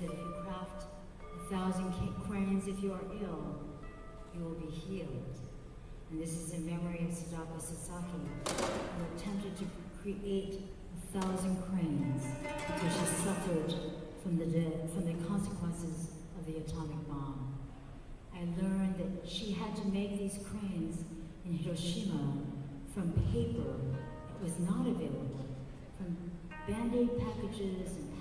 that if you craft 1,000 cranes, if you are ill, you will be healed. And this is in memory of Sadako Sasaki, who attempted to create 1,000 cranes because she suffered from the consequences of the atomic bomb. I learned that she had to make these cranes in Hiroshima from paper that was not available, from Band-Aid packages and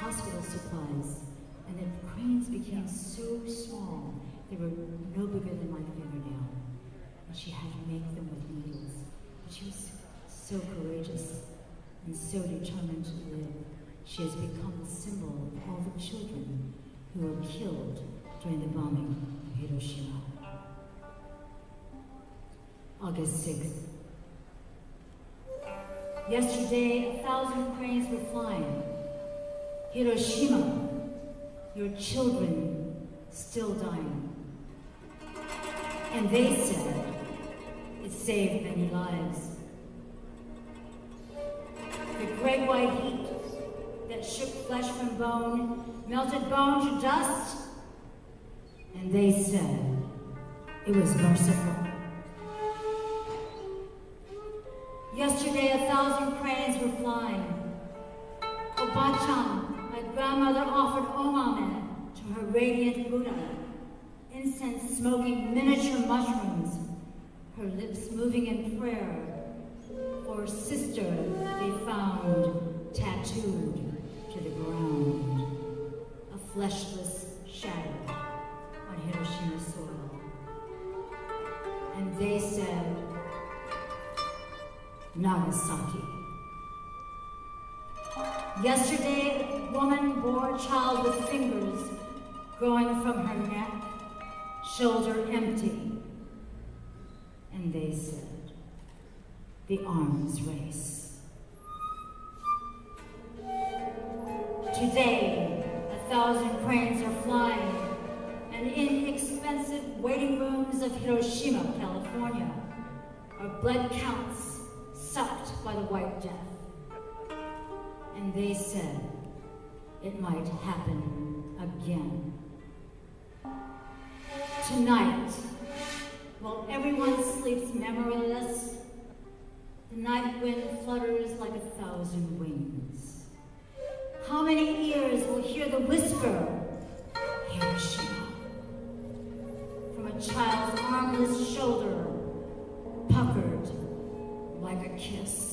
hospital supplies. And the cranes became so small, they were no bigger than my fingernail. And she had to make them with needles. But she was so courageous and so determined to live. She has become the symbol of all the children who were killed during the bombing of Hiroshima. August 6th. Yesterday, 1,000 cranes were flying. Hiroshima, your children still dying. And they said it saved many lives. The great white heat that shook flesh from bone, melted bone to dust, and they said it was merciful. Yesterday, 1,000 cranes were flying. Obachan, my grandmother, offered omame to her radiant Buddha, incense smoking miniature mushrooms, her lips moving in prayer for a sister they found tattooed to the ground, a fleshless shadow on Hiroshima soil. And they said, Nagasaki. Yesterday, a woman bore a child with fingers growing from her neck, shoulder empty. And they said, the arms race. Today, 1,000 cranes are flying, and inexpensive waiting rooms of Hiroshima, California, are blood counts sucked by the White Death. And they said it might happen again. Tonight, while everyone sleeps memoryless, the night wind flutters like 1,000 wings. How many ears will hear the whisper, Hiroshima, from a child's armless shoulder, puckered like a kiss?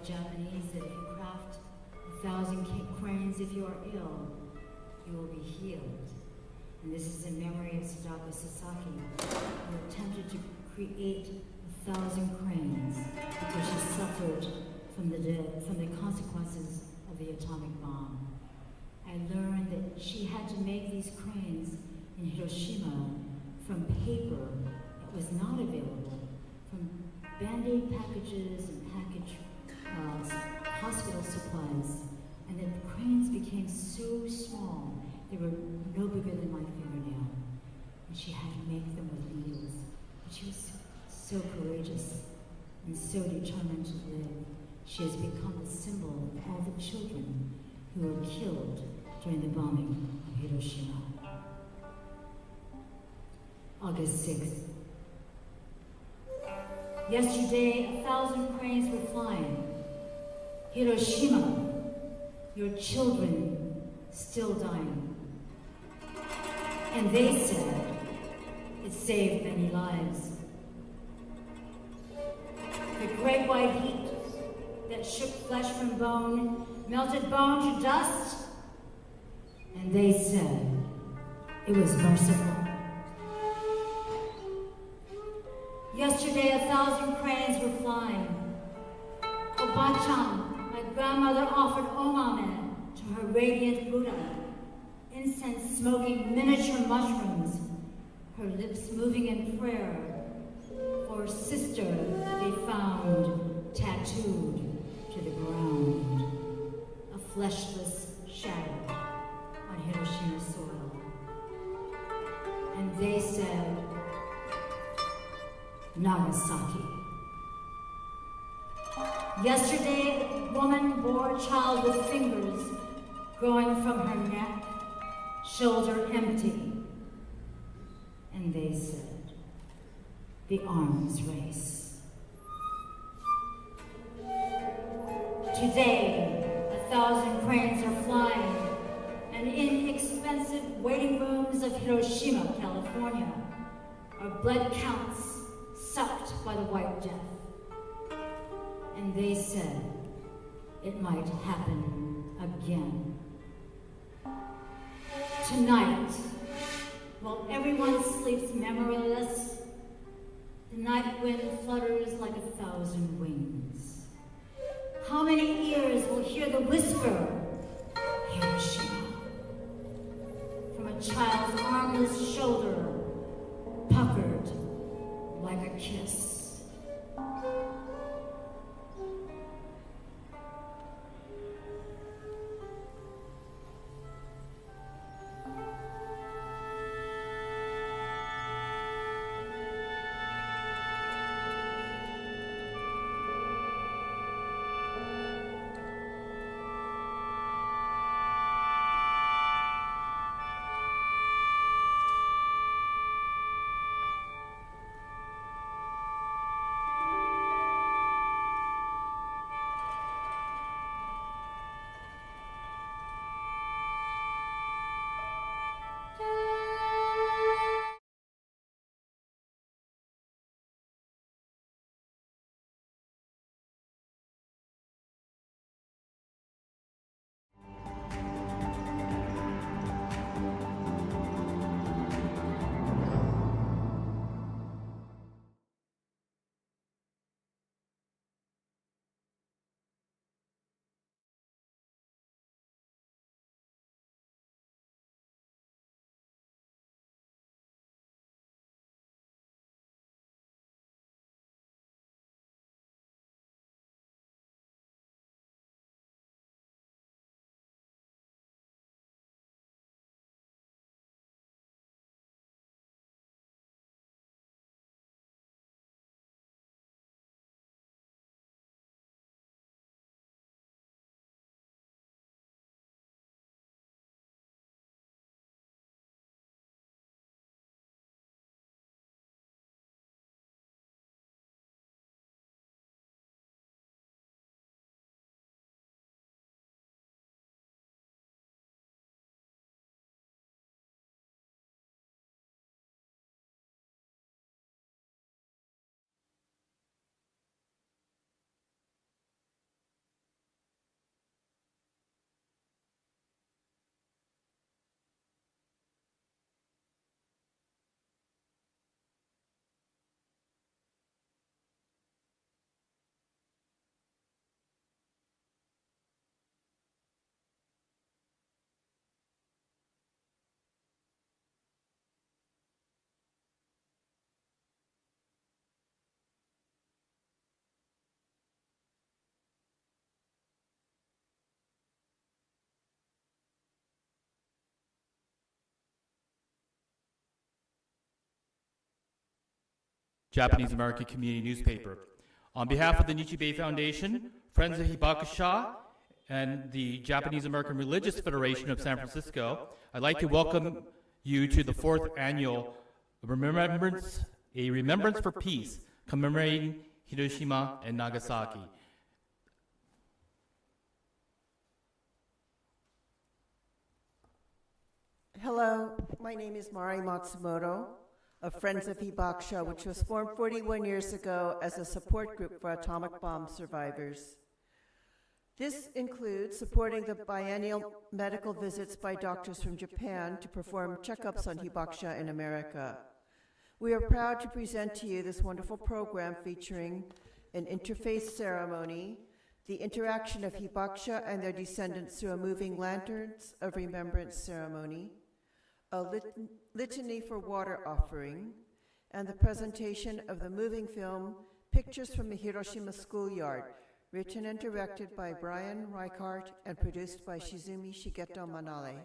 the Japanese that if you craft 1,000 cranes, if you are ill, you will be healed. And this is in memory of Sadako Sasaki, who attempted to create 1,000 cranes because she suffered from the consequences of the atomic bomb. I learned that she had to make these cranes in Hiroshima from paper that was not available, from Band-Aid packages and hospital supplies, and that the cranes became so small they were no bigger than my fingernail, and she had to make them with needles. But she was so courageous and so determined to live. She has become the symbol of all the children who were killed during the bombing of Hiroshima. August 6th. Yesterday, 1,000 cranes were flying. Hiroshima, your children still dying. And they said it saved many lives. The great white heat that shook flesh from bone, melted bone to dust, and they said it was merciful. Yesterday, 1,000 cranes were flying. Obachan, my grandmother, offered omame to her radiant Buddha, incense-smoking miniature mushrooms, her lips moving in prayer for a sister they found tattooed to the ground, a fleshless shadow on Hiroshima soil. And they said, Nagasaki. Yesterday, a woman bore a child with fingers growing from her neck, shoulder empty. And they said, the arms race. Today, 1,000 cranes are flying, and inexpensive waiting rooms of Hiroshima, California, are blood counts sucked by the White Death. And they said it might happen again. Tonight, while everyone sleeps memoryless, the night wind flutters like 1,000 wings. How many ears will hear the whisper, Hiroshima, from a child's armless shoulder, puckered like a kiss? Japanese American community newspaper. On behalf of the Nichi Bay Foundation, Friends of Hibakusha, and the Japanese American Religious Federation of San Francisco, I'd like to welcome you to the 4th annual Remembrance, a Remembrance for Peace, Commemorating Hiroshima and Nagasaki. Hello, my name is Mari Matsumoto of Friends of Hibakusha, which was formed 41 years ago as a support group for atomic bomb survivors. This includes supporting the biennial medical visits by doctors from Japan to perform checkups on Hibakusha in America. We are proud to present to you this wonderful program featuring an interfaith ceremony, the interaction of Hibakusha and their descendants through a moving lanterns of remembrance ceremony, a litany for water offering, and the presentation of the moving film Pictures from the Hiroshima Schoolyard, written and directed by Brian Reichart and produced by Shizumi Shigeto Manale.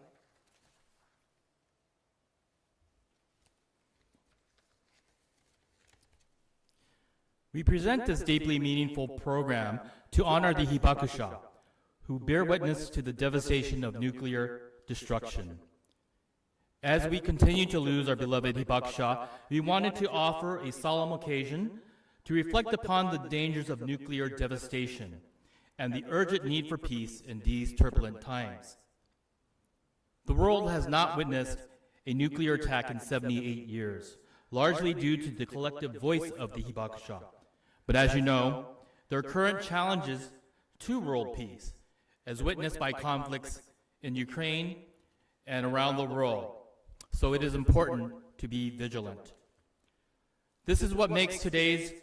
We present this deeply meaningful program to honor the Hibakusha, who bear witness to the devastation of nuclear destruction. As we continue to lose our beloved Hibakusha, we wanted to offer a solemn occasion to reflect upon the dangers of nuclear devastation and the urgent need for peace in these turbulent times. The world has not witnessed a nuclear attack in 78 years, largely due to the collective voice of the Hibakusha. But as you know, there are current challenges to world peace, as witnessed by conflicts in Ukraine and around the world. So it is important to be vigilant. This is what makes today's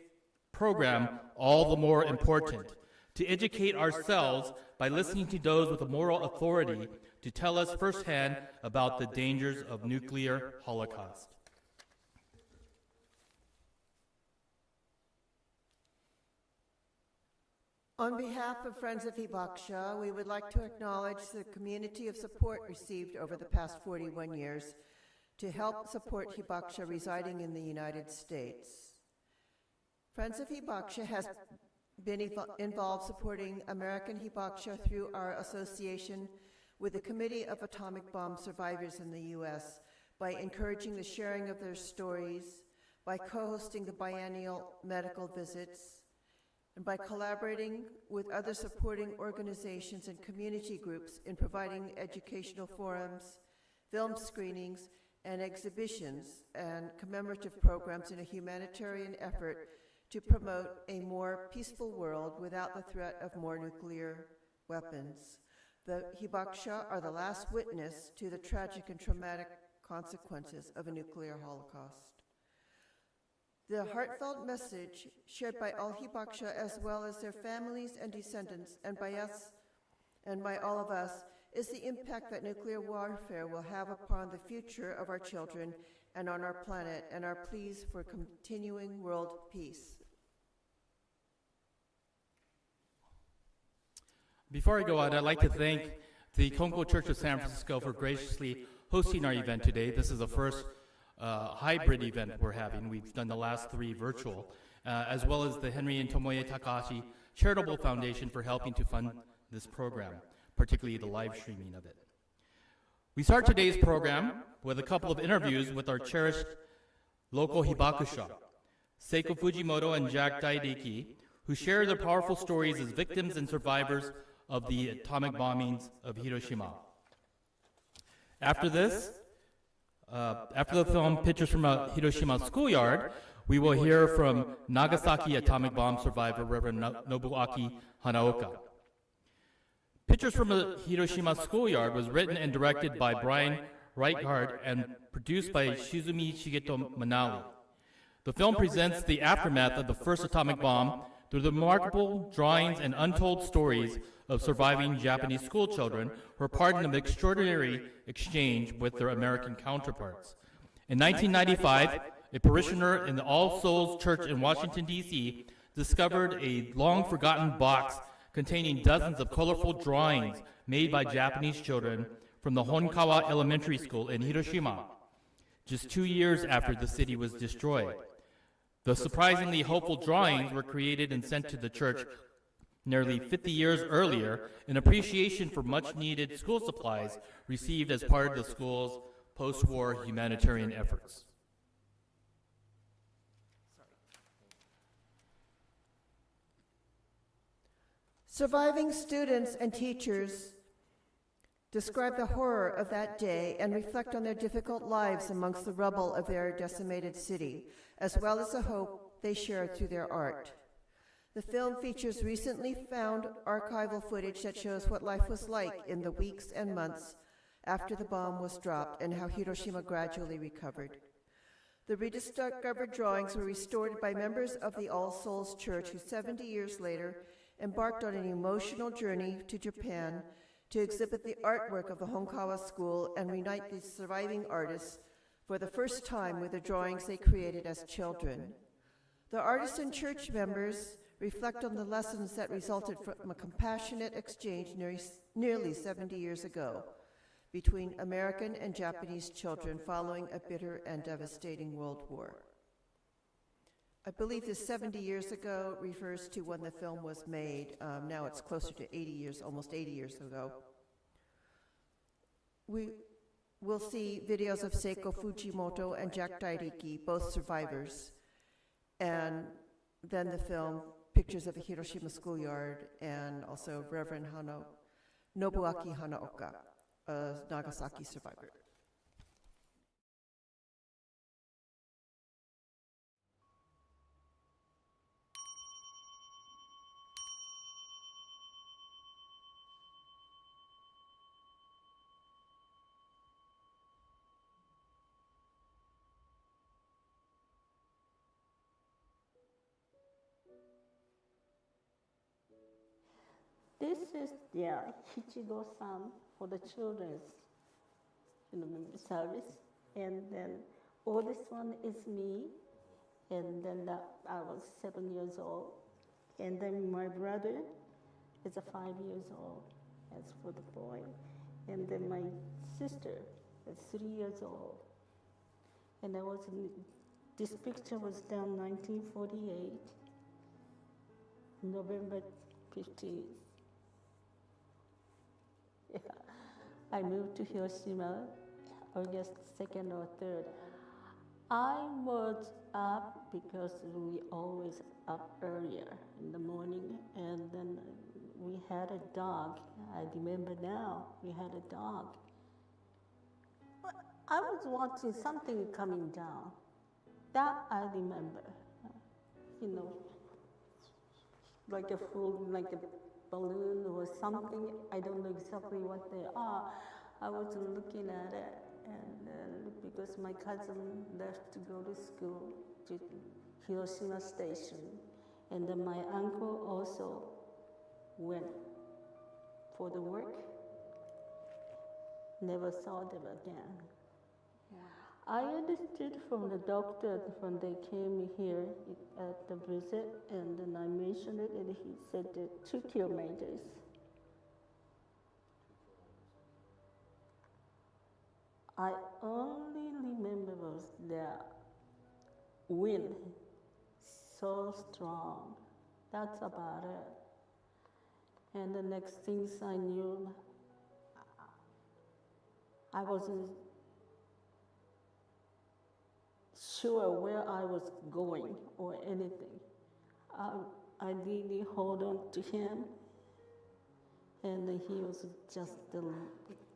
program all the more important, to educate ourselves by listening to those with a moral authority to tell us firsthand about the dangers of nuclear holocaust. On behalf of Friends of Hibakusha, we would like to acknowledge the community of support received over the past 41 years to help support Hibakusha residing in the United States. Friends of Hibakusha has been involved supporting American Hibakusha through our association with the Committee of Atomic Bomb Survivors in the U.S. by encouraging the sharing of their stories, by co-hosting the biennial medical visits, and by collaborating with other supporting organizations and community groups in providing educational forums, film screenings, and exhibitions and commemorative programs in a humanitarian effort to promote a more peaceful world without the threat of more nuclear weapons. The Hibakusha are the last witness to the tragic and traumatic consequences of a nuclear holocaust. The heartfelt message shared by all Hibakusha as well as their families and descendants and by us and by all of us is the impact that nuclear warfare will have upon the future of our children and on our planet, and our pleas for continuing world peace. Before I go on, I'd like to thank the Konko Church of San Francisco for graciously hosting our event today. This is the first hybrid event we're having. We've done the last 3 virtual, as well as the Henry and Tomoe Takahashi Charitable Foundation for helping to fund this program, particularly the live streaming of it. We start today's program with a couple of interviews with our cherished local Hibakusha, Seiko Fujimoto and Jack Daideki, who share their powerful stories as victims and survivors of the atomic bombings of Hiroshima. After this, after the film Pictures from a Hiroshima Schoolyard, we will hear from Nagasaki atomic bomb survivor Reverend Nobuaki Hanaoka. Pictures from a Hiroshima Schoolyard was written and directed by Brian Reichart and produced by Shizumi Shigeto Manali. The film presents the aftermath of the first atomic bomb through the remarkable drawings and untold stories of surviving Japanese schoolchildren who were part of an extraordinary exchange with their American counterparts. In 1995, a parishioner in the All Souls Church in Washington, D.C. discovered a long-forgotten box containing dozens of colorful drawings made by Japanese children from the Honkawa Elementary School in Hiroshima, just 2 years after the city was destroyed. The surprisingly hopeful drawings were created and sent to the church nearly 50 years earlier in appreciation for much-needed school supplies received as part of the school's post-war humanitarian efforts. Surviving students and teachers describe the horror of that day and reflect on their difficult lives amongst the rubble of their decimated city, as well as the hope they share through their art. The film features recently found archival footage that shows what life was like in the weeks and months after the bomb was dropped and how Hiroshima gradually recovered. The rediscovered drawings were restored by members of the All Souls Church who 70 years later embarked on an emotional journey to Japan to exhibit the artwork of the Honkawa School and reunite these surviving artists for the first time with the drawings they created as children. The artists and church members reflect on the lessons that resulted from a compassionate exchange nearly 70 years ago between American and Japanese children following a bitter and devastating World War. I believe this 70 years ago refers to when the film was made. Now it's closer to 80 years, almost 80 years ago. We will see videos of Seiko Fujimoto and Jack Dairiki, both survivors, and then the film, pictures of a Hiroshima schoolyard, and also Reverend Nobuaki Hanaoka, a Nagasaki survivor. This is Hichigo-san for the children's service. And then oldest one is me. And then I was 7 years old. And then my brother is 5 years old, as for the boy. And then my sister is 3 years old. And this picture was done 1948, November 15th. Yeah. I moved to Hiroshima August 2nd or 3rd. I was up because we always up earlier in the morning, and then we had a dog. I remember now, we had a dog. But I was watching something coming down. That I remember, like a balloon or something. I don't know exactly what they are. I was looking at it, and because my cousin left to go to school to Hiroshima Station, and then my uncle also went for the work. Never saw them again. I understood from the doctor when they came here at the visit, and then I mentioned it, and he said that 2 kilometers. I only remember was the wind so strong. That's about it. And the next things I knew, I wasn't sure where I was going or anything. I really hold on to him, and he was just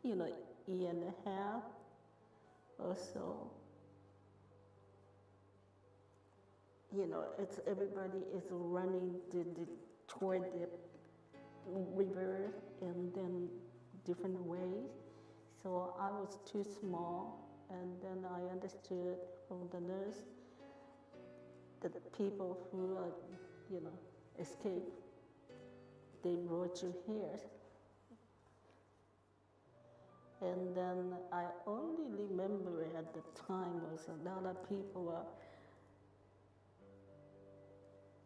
year and a half or so. It's everybody is running toward the river and then different ways. So I was too small. And then I understood from the nurse that the people who escaped, they brought you here. And then I only remember at the time was a lot of people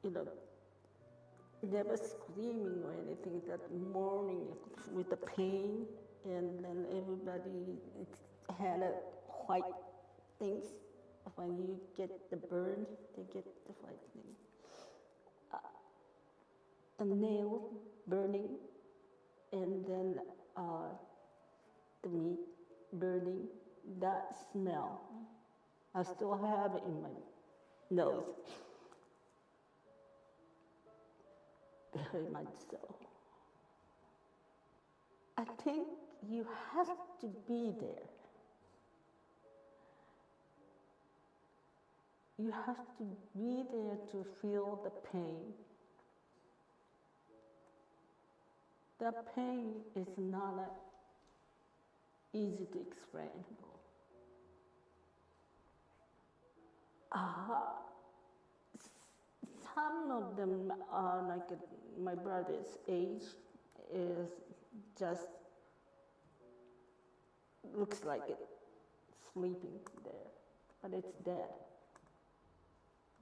were, never screaming or anything, that mourning with the pain, and then everybody had white things when you get the burn, they get the lightning. The nail burning, and then the meat burning, that smell, I still have it in my nose. Very much so. I think you have to be there. You have to be there to feel the pain. That pain is not easy to explain. Some of them are like my brother's age, is just looks like it sleeping there, but it's dead.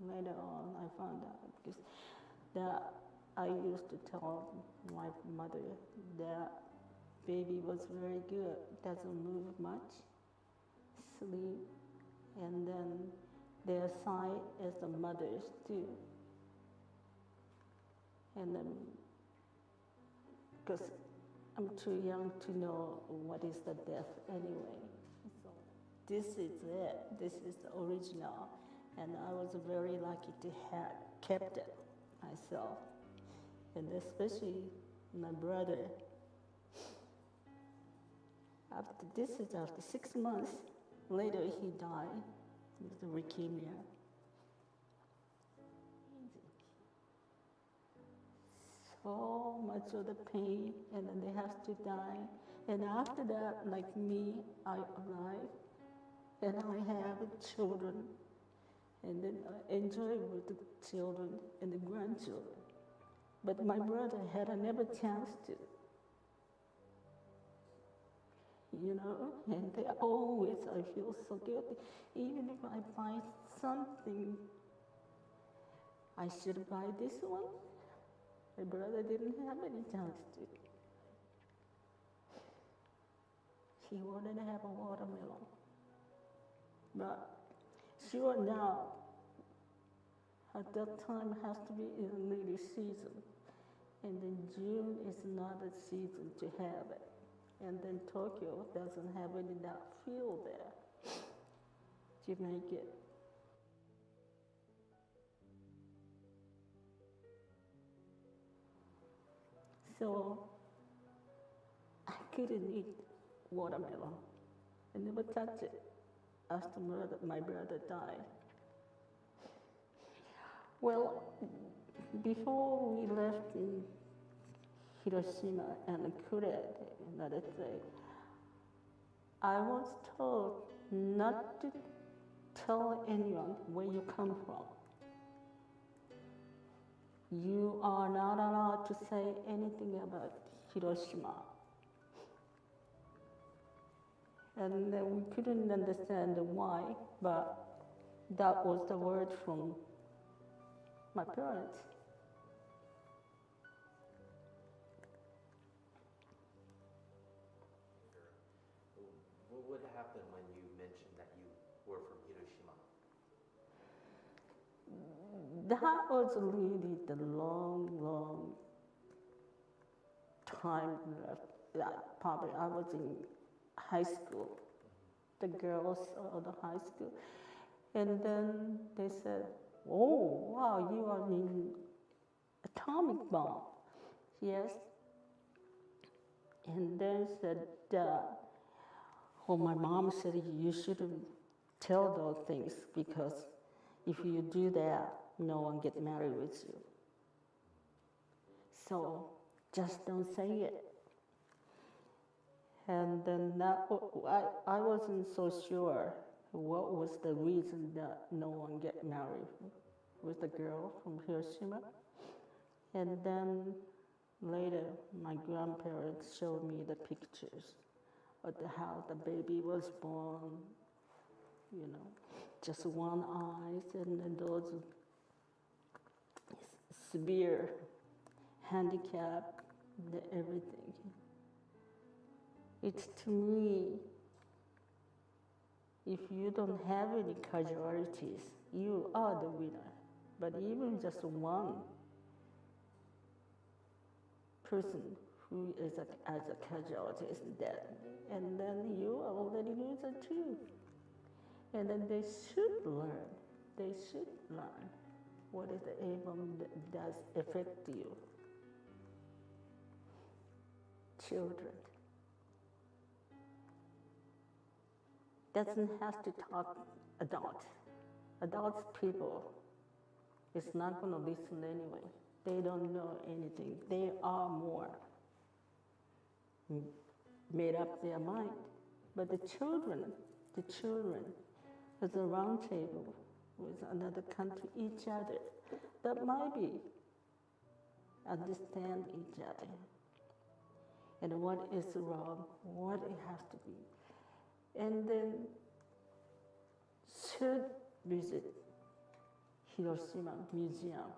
Later on, I found out because that I used to tell my mother that baby was very good, doesn't move much, sleep, and then their side is the mother's too. And then, because I'm too young to know what is the death anyway. So this is it. This is the original. And I was very lucky to have kept it myself. And especially my brother. After 6 months later, he died with leukemia. So much of the pain, and then they have to die. And after that, like me, I arrive, and I have children, and then I enjoy with the children and the grandchildren. But my brother had never chance to, and they always, I feel so guilty. Even if I buy something, I should buy this one. My brother didn't have any chance to. He wanted to have a watermelon. But sure now, at that time it has to be in the native season. And then June is not a season to have it. And then Tokyo doesn't have any that feel there to make it. So I couldn't eat watermelon. I never touched it after my brother died. Well, before we left in Hiroshima and Korea, another thing, I was told not to tell anyone where you come from. You are not allowed to say anything about Hiroshima. And we couldn't understand why, but that was the word from my parents. What would happen when you mentioned that you were from Hiroshima? That was really the long time left. That probably I was in high school, the girls of the high school. And then they said, oh, wow, you are in atomic bomb. Yes. And then said, my mom said, you shouldn't tell those things because if you do that, no one get married with you. So just don't say it. And then I wasn't so sure what was the reason that no one get married with the girl from Hiroshima. And then later, my grandparents showed me the pictures of how the baby was born, just one eye, and then those severe handicap, everything. It's to me, if you don't have any casualties, you are the winner. But even just one person who is as a casualty is dead, and then you are already loser too. And then they should learn. They should learn what is the evil that does affect you. Children. Doesn't have to talk adult. Adults people is not going to listen anyway. They don't know anything. They are more made up their mind. But the children, as a round table with another country, each other, that might be understand each other and what is wrong, what it has to be. And then should visit Hiroshima Museum.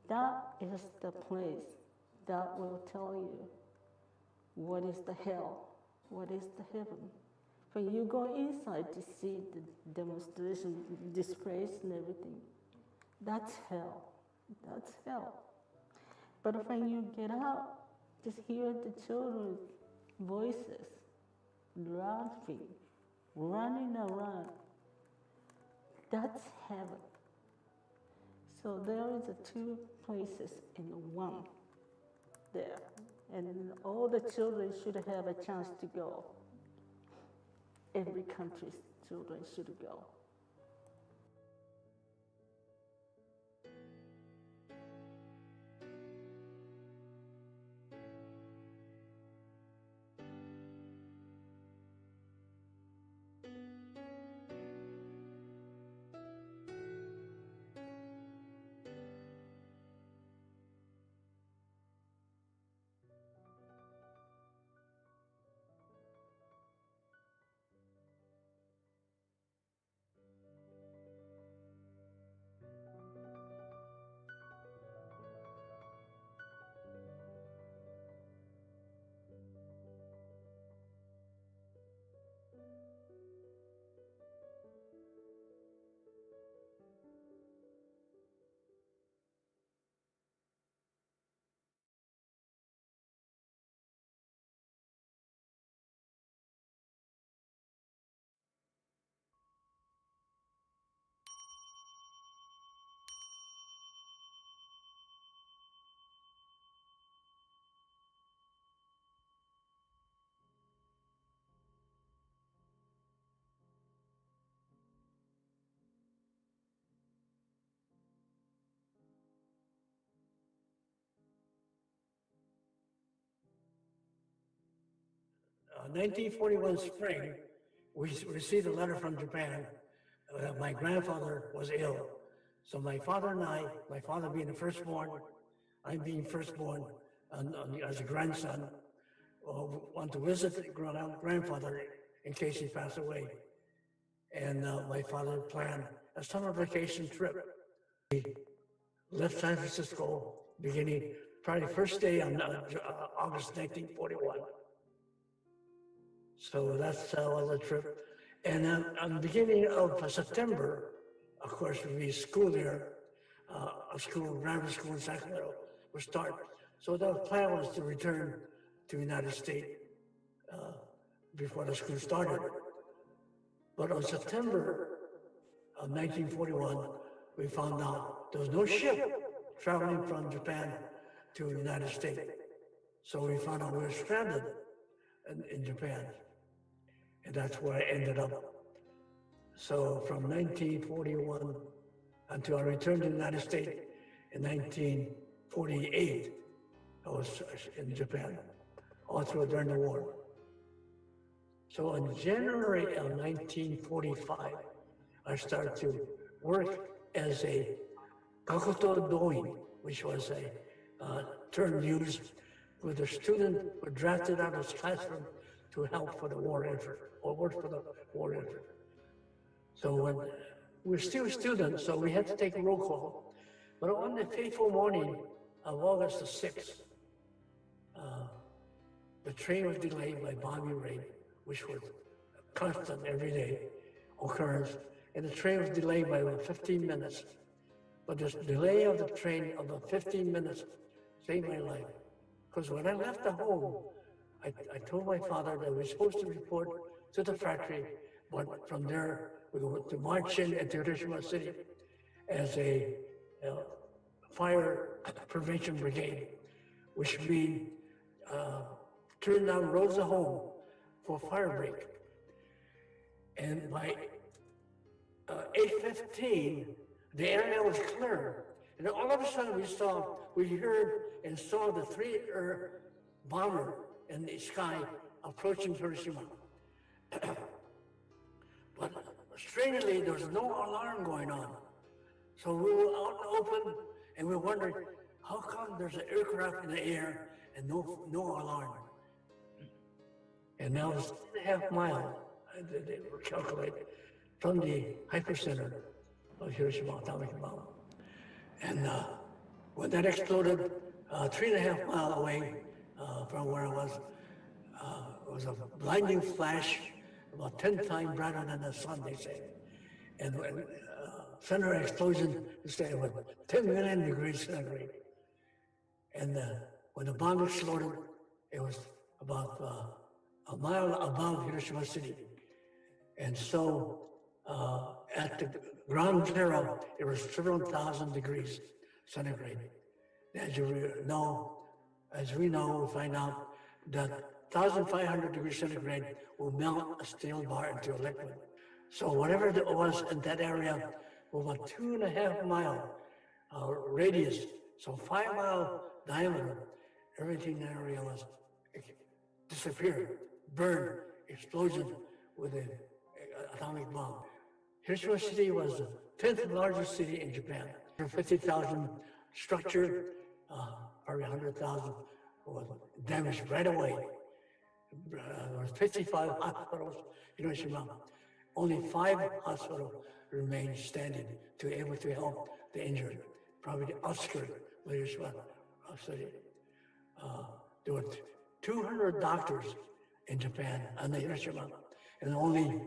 That is the place that will tell you what is the hell, what is the heaven. When you go inside to see the demonstration displays and everything, that's hell. That's hell. But when you get out, just hear the children's voices, laughing, running around. That's heaven. So there is two places in one there. And all the children should have a chance to go. Every country's children should go. In 1941 spring, we received a letter from Japan. My grandfather was ill. So my father and I, my father being the firstborn, I being firstborn as a grandson, want to visit the grandfather in case he passed away. And my father planned a summer vacation trip. We left San Francisco beginning probably the first day on August 1941. So that's was a trip. And then on the beginning of September, of course, we school there, a school, grammar school in Sacramento, would start. So the plan was to return to the United States before the school started. But on September of 1941, we found out there was no ship traveling from Japan to the United States. So we found out we were stranded in Japan. And that's where I ended up. So from 1941 until I returned to the United States in 1948, I was in Japan, all through during the war. So in January of 1945, I started to work as a gakoto doin, which was a term used where the student were drafted out of his classroom to help for the war effort, or work for the war effort. So when we're still students, so we had to take roll call. But on the fateful morning of August the 6th, the train was delayed by bombing rain, which was constant everyday occurrence, and the train was delayed by about 15 minutes. But this delay of the train of the 15 minutes saved my life. Because when I left the home, I told my father that we were supposed to report to the factory, but from there we were to march in into Hiroshima City as a fire prevention brigade, which means turn down roads of home for fire break. And by 8:15, the area was clear. And then all of a sudden we heard and saw the three bomber in the sky approaching Hiroshima. But strangely, there was no alarm going on. So we were out in the open and we wondered, how come there's an aircraft in the air and no alarm? And now it's 3.5 miles, they were calculated, from the hypercenter of Hiroshima atomic bomb. And when that exploded 3.5 miles away from where I was, it was a blinding flash, about 10 times brighter than the sun, they say. And when center explosion, they say it was 10 million degrees centigrade. And when the bomb exploded, it was about a mile above Hiroshima City. And so at the ground zero, it was several thousand degrees centigrade. As we know, we find out that 1,500 degrees centigrade will melt a steel bar into a liquid. So whatever it was in that area, over 2.5 mile radius, so 5 mile diameter, everything in that area was disappeared, burned, explosion with an atomic bomb. Hiroshima City was the 10th largest city in Japan. 50,000 structure, probably 100,000 was damaged right away. There was 55 hospitals in Hiroshima. Only 5 hospitals remained standing to be able to help the injured, probably the outskirts of Hiroshima City. There were 200 doctors in Japan on the Hiroshima, and only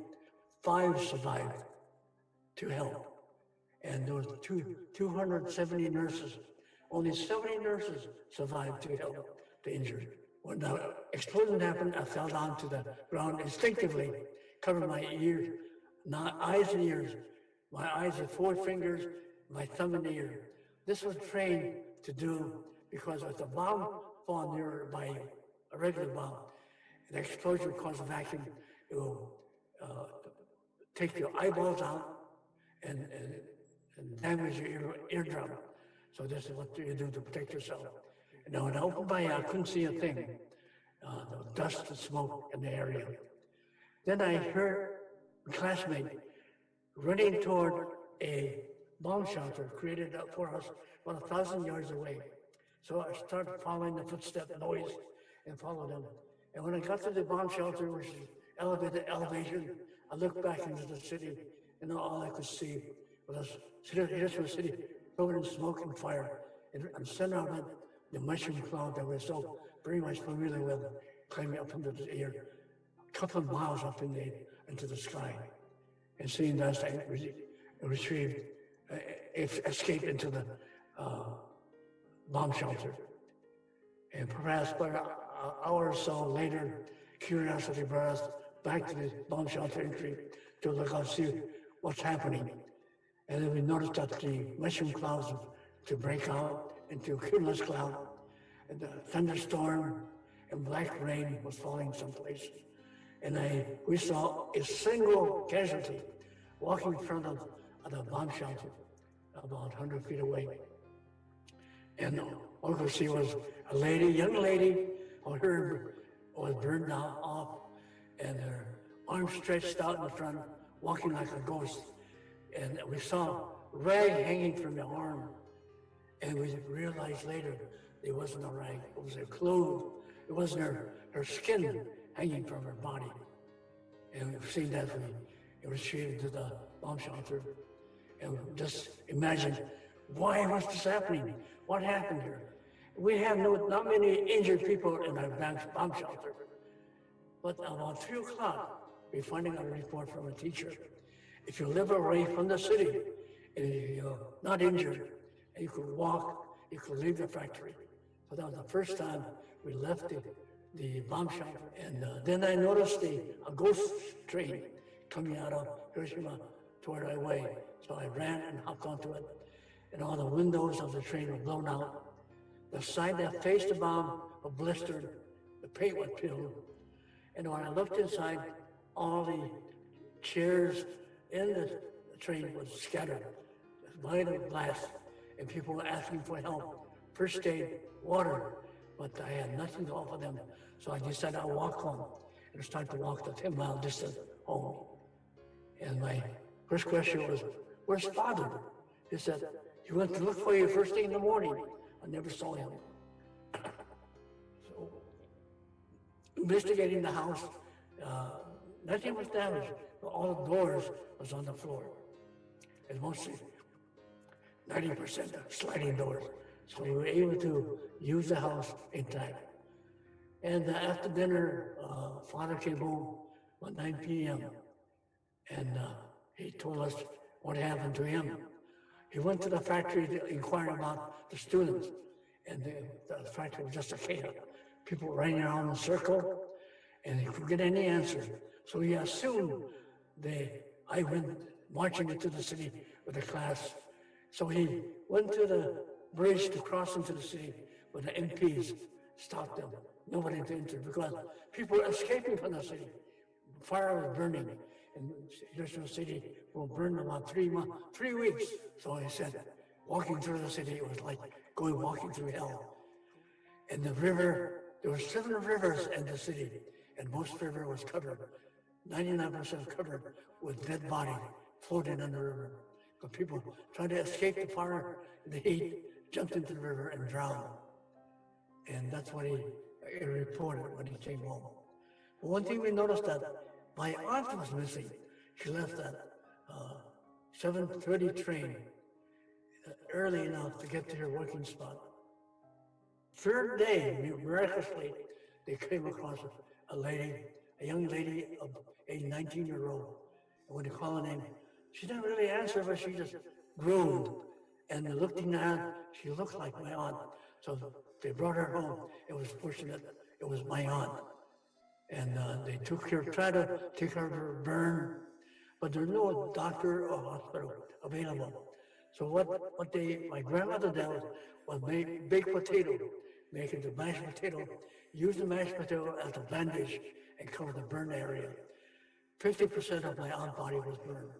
5 survived to help. And there was 270 nurses. Only 70 nurses survived to help the injured. When the explosion happened, I fell down to the ground instinctively, covered my ears, eyes and ears. My eyes with 4 fingers, my thumb and ear. This was trained to do because if the bomb fall nearby you, a regular bomb, the explosion will cause a vacuum. It will take your eyeballs out and damage your eardrum. So this is what you do to protect yourself. Now, when I opened my eye, I couldn't see a thing. The dust and smoke in the area. Then I heard a classmate running toward a bomb shelter created for us about 1,000 yards away. So I started following the footstep noise and followed them. And when I got to the bomb shelter, which is elevated elevation, I looked back into the city, and all I could see was Hiroshima City covered in smoke and fire. And center of it, the mushroom cloud that we're so very much familiar with, climbing up into the air, a couple of miles up into the sky. And seeing that, I retrieved, escaped into the bomb shelter. And perhaps about an hour or so later, curiosity brought us back to the bomb shelter entry to look out, see what's happening. And then we noticed that the mushroom clouds to break out into a cumulus cloud, and the thunderstorm and black rain was falling someplace. And we saw a single casualty walking in front of the bomb shelter, about 100 feet away. And all I could see was a lady, young lady, her was burned off, and her arms stretched out in the front, walking like a ghost. And we saw rag hanging from the arm. And we realized later it wasn't a rag, it was her clothes. It wasn't her skin hanging from her body. And we've seen that we retrieved to the bomb shelter. And just imagine, why was this happening? What happened here? We have not many injured people in our bomb shelter. But about 3 o'clock, we're finding out a report from a teacher. If you live away from the city, and you're not injured, and you could walk, you could leave the factory. So that was the first time we left the bomb shelter. And then I noticed a ghost train coming out of Hiroshima toward our way. So I ran and hopped onto it, and all the windows of the train were blown out. The side that faced the bomb was blistered, the paint was peeled. And when I looked inside, all the chairs in the train was scattered, wide of glass, and people were asking for help, first aid, water, but I had nothing to offer them. So I decided I'll walk home and start to walk the 10-mile distance home. And my first question was, where's Father? He said, he went to look for you first thing in the morning. I never saw him. So, investigating the house, nothing was damaged, but all the doors was on the floor. And mostly 90% sliding doors. So we were able to use the house intact. And after dinner, Father came home at 9 p.m. and he told us what happened to him. He went to the factory to inquire about the students, and the factory was just a chaos. People running around in a circle, and he couldn't get any answers. So he assumed I went marching into the city with the class. So he went to the bridge to cross into the city, but the MPs stopped them. Nobody to enter because people were escaping from the city. Fire was burning, and Hiroshima City will burn about 3 weeks. So he said, walking through the city, it was like walking through hell. And the river, there were 7 rivers in the city, and most river was covered, 99% covered with dead body floating in the river. But people trying to escape the fire, the heat, jumped into the river and drowned. And that's what he reported when he came home. But one thing we noticed that my aunt was missing. She left at 7:30 train early enough to get to her working spot. Third day, miraculously, they came across a young lady of a 19-year-old. And when they called her name, she didn't really answer, but she just groaned. And looking at her, she looked like my aunt. So they brought her home. It was fortunate it was my aunt. And they tried to take her to her burn, but there's no doctor or hospital available. So what my grandmother did was make baked potato, make it the mashed potato, use the mashed potato as a bandage and cover the burn area. 50% of my aunt's body was burned.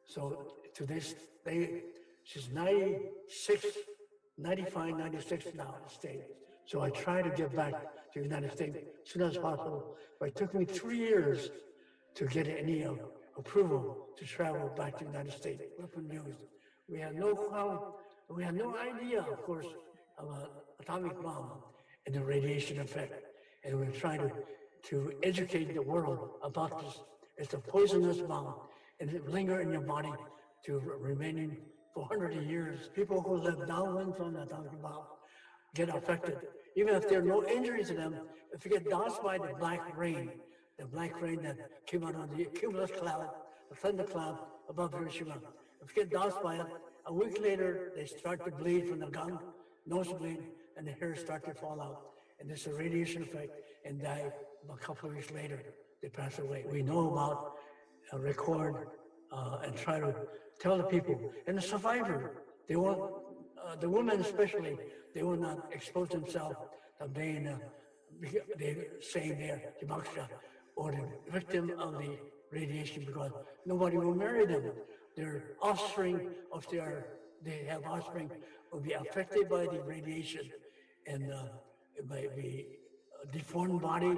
So to this day, she's 96, 95, 96 now in the States. So I try to get back to the United States as soon as possible. But it took me 3 years to get any approval to travel back to the United States. Weapon news. We had no idea, of course, of an atomic bomb and the radiation effect. And we were trying to educate the world about this. It's a poisonous bomb, and it linger in your body to remaining for hundreds of years. People who live downwind from the atomic bomb get affected. Even if there are no injuries to them, if you get doused by the black rain that came out of the cumulus cloud, the thundercloud above Hiroshima, if you get doused by it, a week later they start to bleed from the gun, nosebleed, and the hair start to fall out. And there's a radiation effect and die. A couple of weeks later, they pass away. We know about record and try to tell the people. And the survivor, they want, the women especially, they will not expose themselves to being, they saying they're Hibakusha or the victim of the radiation because nobody will marry them. Their offspring, if they have offspring, will be affected by the radiation and it might be a deformed body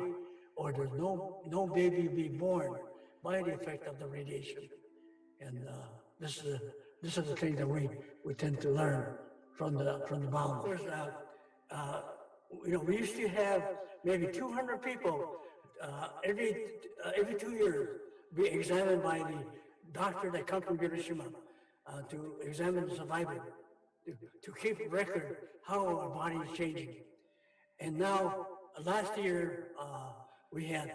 or there's no baby will be born by the effect of the radiation. And this is the thing that we tend to learn from the bomb. Of course, we used to have maybe 200 people every 2 years be examined by the doctor that comes from Hiroshima to examine the survivor, to keep record how our body is changing. And now, last year, we had,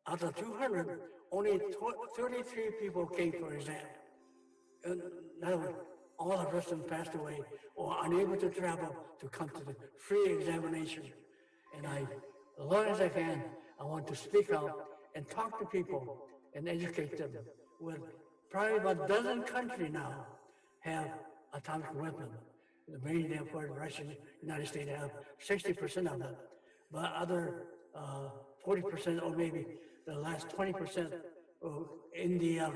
out of 200, only 33 people came for exam. In other words, all the rest of them passed away or unable to travel to come to the free examination. And I, as long as I can, I want to speak out and talk to people and educate them. With probably about a dozen countries now have atomic weapons. The main, of course, Russia, United States have 60% of them, but other 40% or maybe the last 20%, India,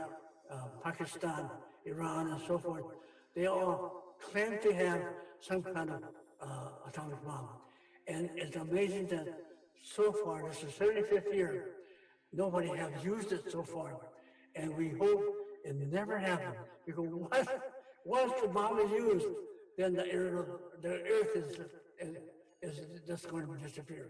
Pakistan, Iran, and so forth, they all claim to have some kind of atomic bomb. And it's amazing that so far, this is the 75th year, nobody has used it so far. And we hope it never happens. Because once the bomb is used, then the earth is just going to disappear.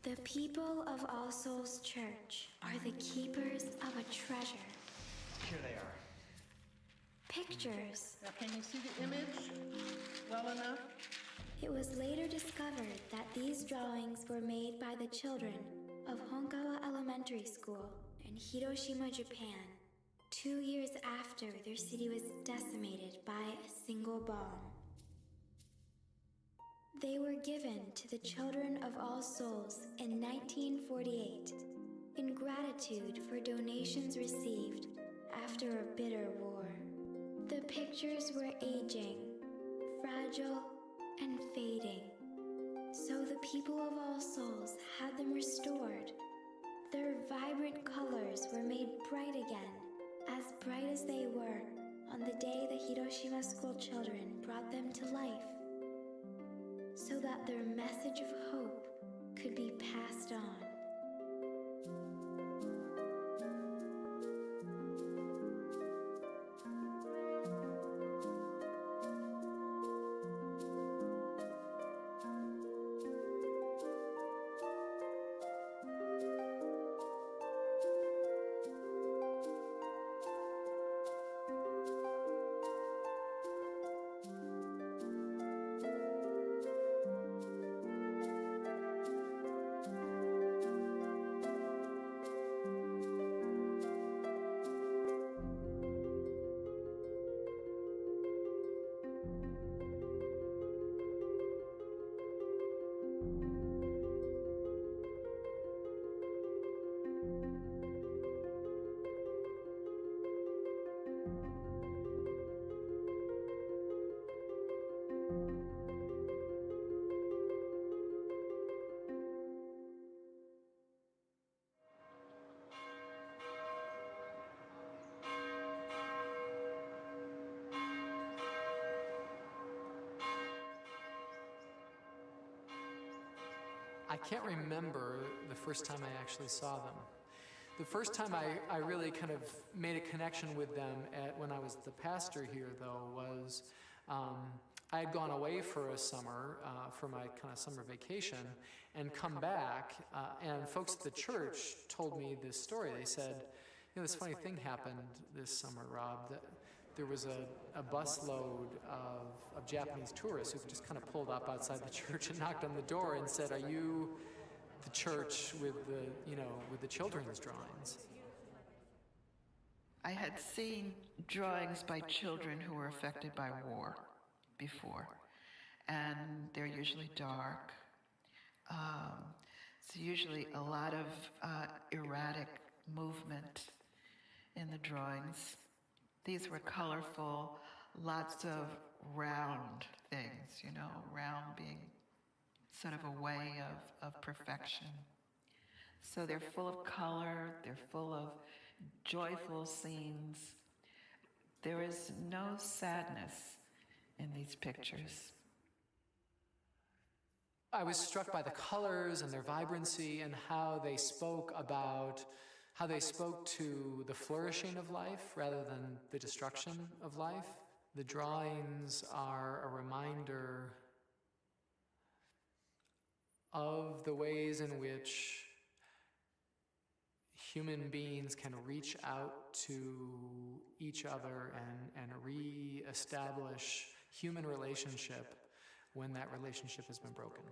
The people of All Souls Church are the keepers of a treasure. Here they are. Pictures. Now, can you see the image well enough? It was later discovered that these drawings were made by the children of Honkawa Elementary School in Hiroshima, Japan, 2 years after their city was decimated by a single bomb. They were given to the Children of All Souls in 1948 in gratitude for donations received after a bitter war. The pictures were aging, fragile, and fading, so the people of All Souls had them restored. Their vibrant colors were made bright again, as bright as they were on the day the Hiroshima school children brought them to life, so that their message of hope could be passed on. I can't remember the first time I actually saw them. The first time I really kind of made a connection with them when I was the pastor here, though, was I had gone away for a summer, for my kind of summer vacation, and come back, and folks at the church told me this story. They said, you know, this funny thing happened this summer, Rob. there was a busload of Japanese tourists who just kind of pulled up outside the church and knocked on the door and said, "Are you the church with the children's drawings?" I had seen drawings by children who were affected by war before, and they're usually dark. It's usually a lot of erratic movement in the drawings. These were colorful, lots of round things, round being sort of a way of perfection. So they're full of color, they're full of joyful scenes. There is no sadness in these pictures. I was struck by the colors and their vibrancy and how they spoke to the flourishing of life rather than the destruction of life. The drawings are a reminder of the ways in which human beings can reach out to each other and re-establish human relationship when that relationship has been broken.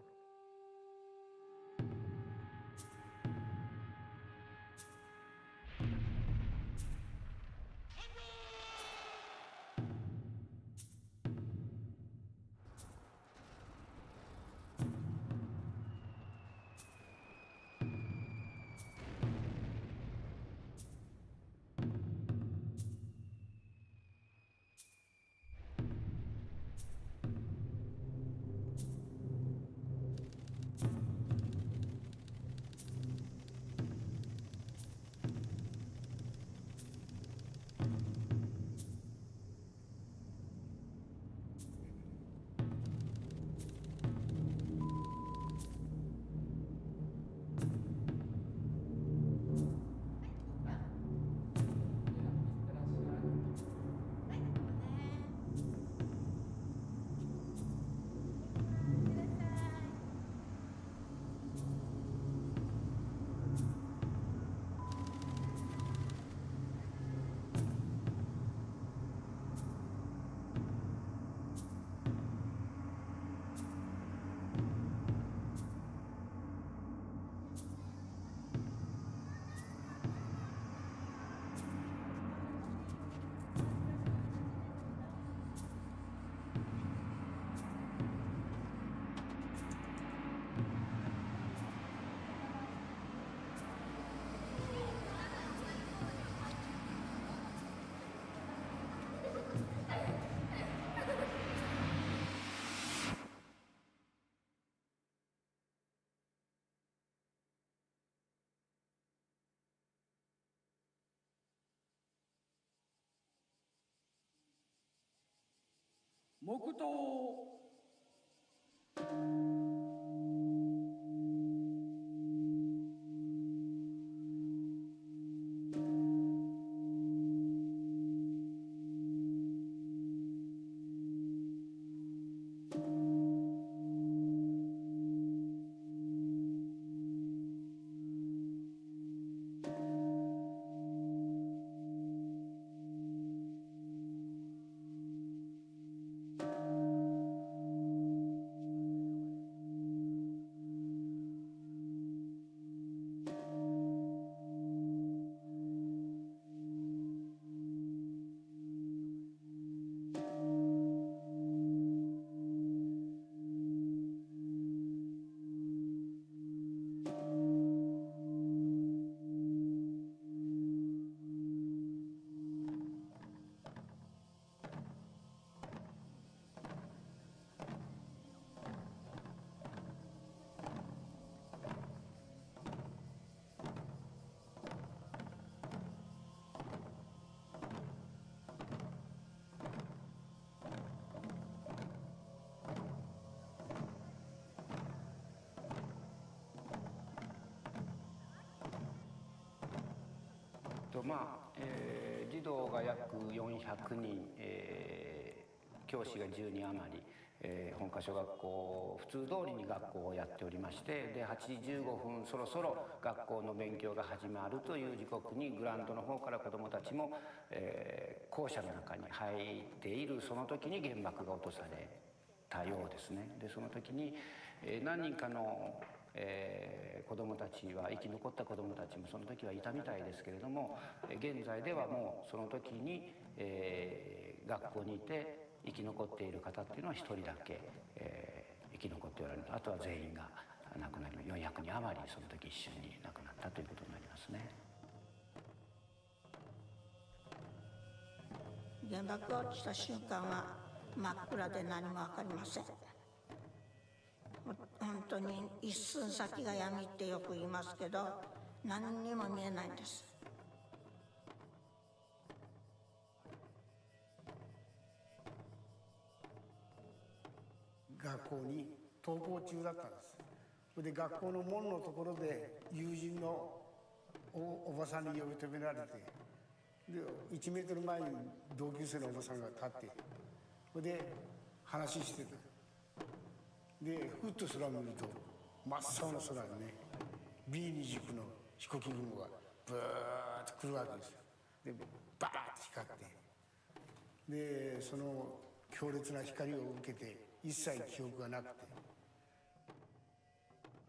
黙祷。児童が約400人、教師が10人余り、本科小学校普通通りに学校をやっておりまして、で8時15分そろそろ学校の勉強が始まるという時刻にグラウンドの方から子どもたちも、校舎の中に入っているその時に原爆が落とされたようですね。でその時に、何人かの子どもたちは生き残った子どもたちもその時はいたみたいですけれども、現在ではもうその時に、学校にいて生き残っている方っていうのは1人だけ、生き残っておられる。あとは全員が亡くなり、400人余りその時一瞬に亡くなったということになりますね。原爆が落ちた瞬間は真っ暗で何も分かりません。本当に一寸先が闇ってよく言いますけど、何にも見えないんです。学校に登校中だったんです。それで学校の門のところで友人のおばさんに呼び止められて、で1メートル前に同級生のおばさんが立って、それで話してた。でふっと空を見ると真っ青な空にね B29 の飛行機雲がブーッと来るわけですよ。でバーッと光って、でその強烈な光を受けて一切記憶がなくて、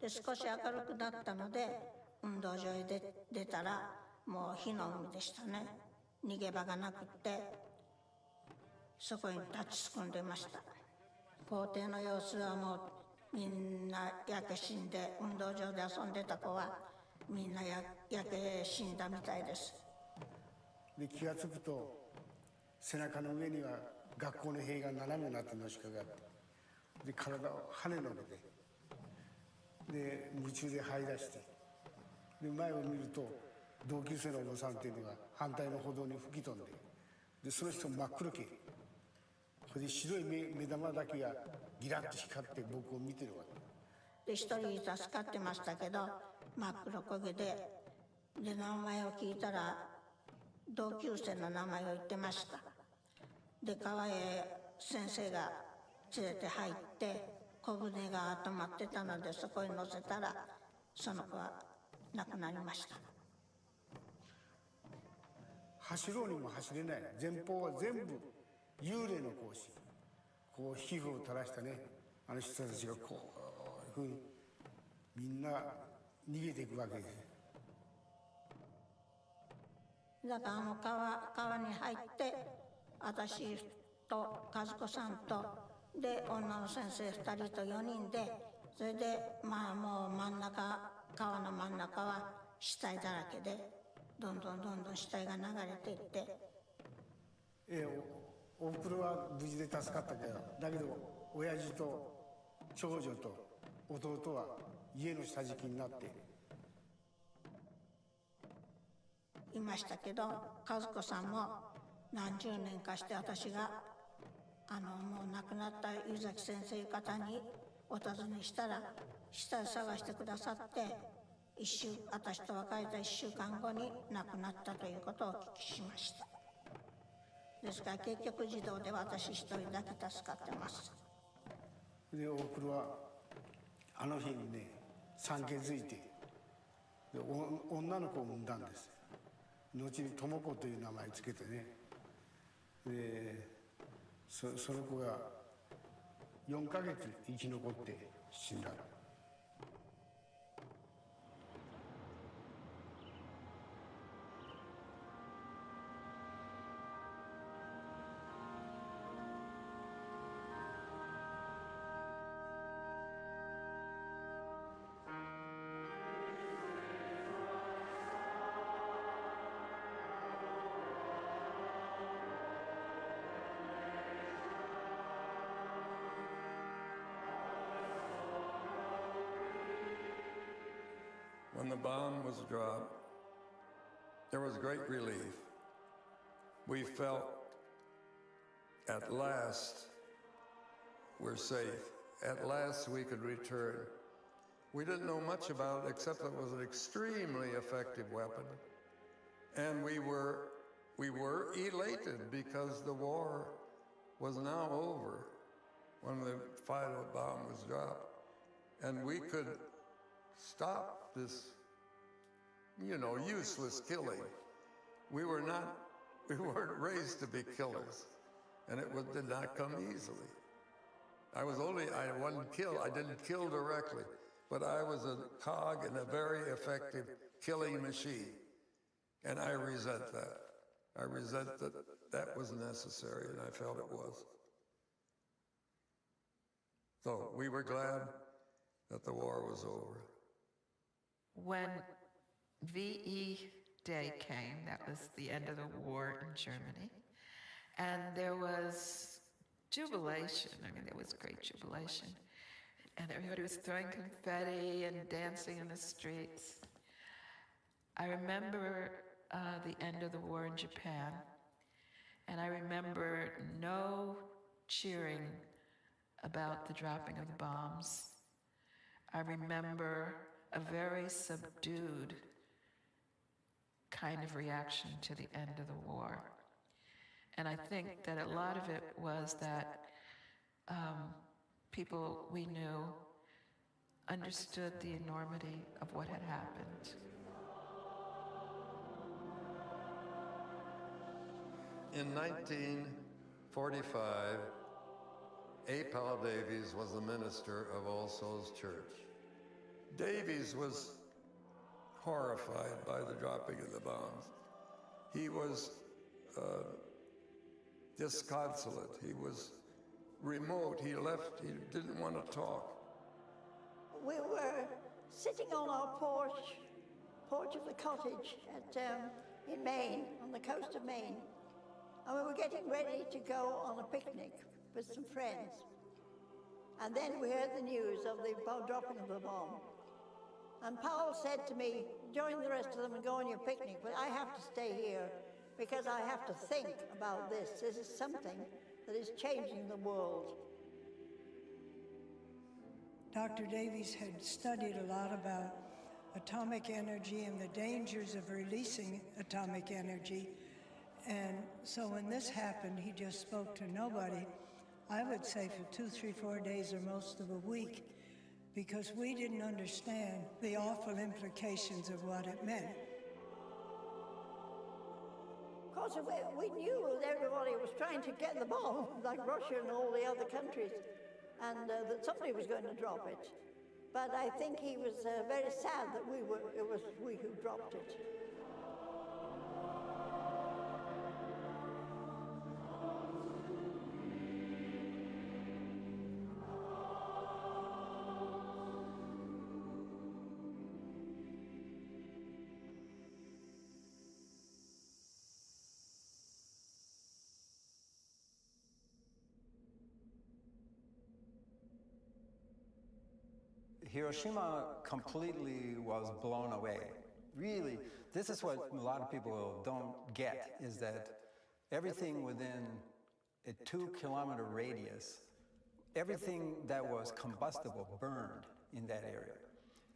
で少し明るくなったので運動場へ出たらもう火の海でしたね。逃げ場がなくってそこに立ちすくんでました。校庭の様子はもうみんな焼け死んで、運動場で遊んでた子はみんな焼け死んだみたいです。で気が付くと背中の上には学校の塀が斜めになってのしかかって、で体を跳ねのけて、で夢中で這い出して、で前を見ると同級生のおばさんっていうのが反対の歩道に吹き飛んで、でその人真っ黒け、それで白い目玉だけがギラッと光って僕を見てるわけで、一人助かってましたけど真っ黒焦げで、名前を聞いたら同級生の名前を言ってました。で川へ先生が連れて入って小舟が止まってたのでそこに乗せたらその子は亡くなりました。走ろうにも走れない。前方は全部幽霊の格子、こう皮膚を垂らしたね、あの人たちがこういうふうにみんな逃げていくわけです。だから川に入って私と和子さんとで女の先生2人と4人で、それでまあもう川の真ん中は死体だらけでどんどん死体が流れていって、おふくろは無事で助かったけど、だけど親父と長女と弟は家の下敷きになっていましたけど、和子さんも何十年かして私がもう亡くなった湯崎先生方にお尋ねしたら死体探してくださって、私と別れた1週間後に亡くなったということをお聞きしました。ですから結局児童で私一人だけ助かってます。でおふくろはあの日にね産気づいて、で女の子を産んだんです。後に智子という名前つけてね、でその子が4ヶ月生き残って死んだ。When the bomb was dropped, there was great relief. We felt at last we're safe. At last we could return. We didn't know much about it except that it was an extremely effective weapon. And we were elated because the war was now over. when the final bomb was dropped. And we could stop this, useless killing. We weren't raised to be killers, and it did not come easily. I wasn't killed, I didn't kill directly, but I was a cog in a very effective killing machine. And I resent that. I resent that that was necessary, and I felt it was. So we were glad that the war was over. When VE Day came, that was the end of the war in Germany, and there was jubilation. I mean, there was great jubilation. And everybody was throwing confetti and dancing in the streets. I remember the end of the war in Japan, and I remember no cheering about the dropping of the bombs. I remember a very subdued kind of reaction to the end of the war. And I think that a lot of it was that people we knew understood the enormity of what had happened. In 1945, A. Powell Davies was the minister of All Souls Church. Davies was horrified by the dropping of the bombs. He was disconsolate. He was remote. He left. He didn't want to talk. We were sitting on our porch of the cottage in Maine, on the coast of Maine, and we were getting ready to go on a picnic with some friends. And then we heard the news of the dropping of the bomb. And Powell said to me, join the rest of them and go on your picnic, but I have to stay here because I have to think about this. This is something that is changing the world. Dr. Davies had studied a lot about atomic energy and the dangers of releasing atomic energy. And so when this happened, he just spoke to nobody, I would say for 2, 3, 4 days or most of a week, because we didn't understand the awful implications of what it meant. Of course, we knew that everybody was trying to get the bomb, like Russia and all the other countries, and that somebody was going to drop it. But I think he was very sad that it was we who dropped it. Hiroshima completely was blown away. Really, this is what a lot of people don't get, is that everything within a 2-kilometer radius, everything that was combustible burned in that area.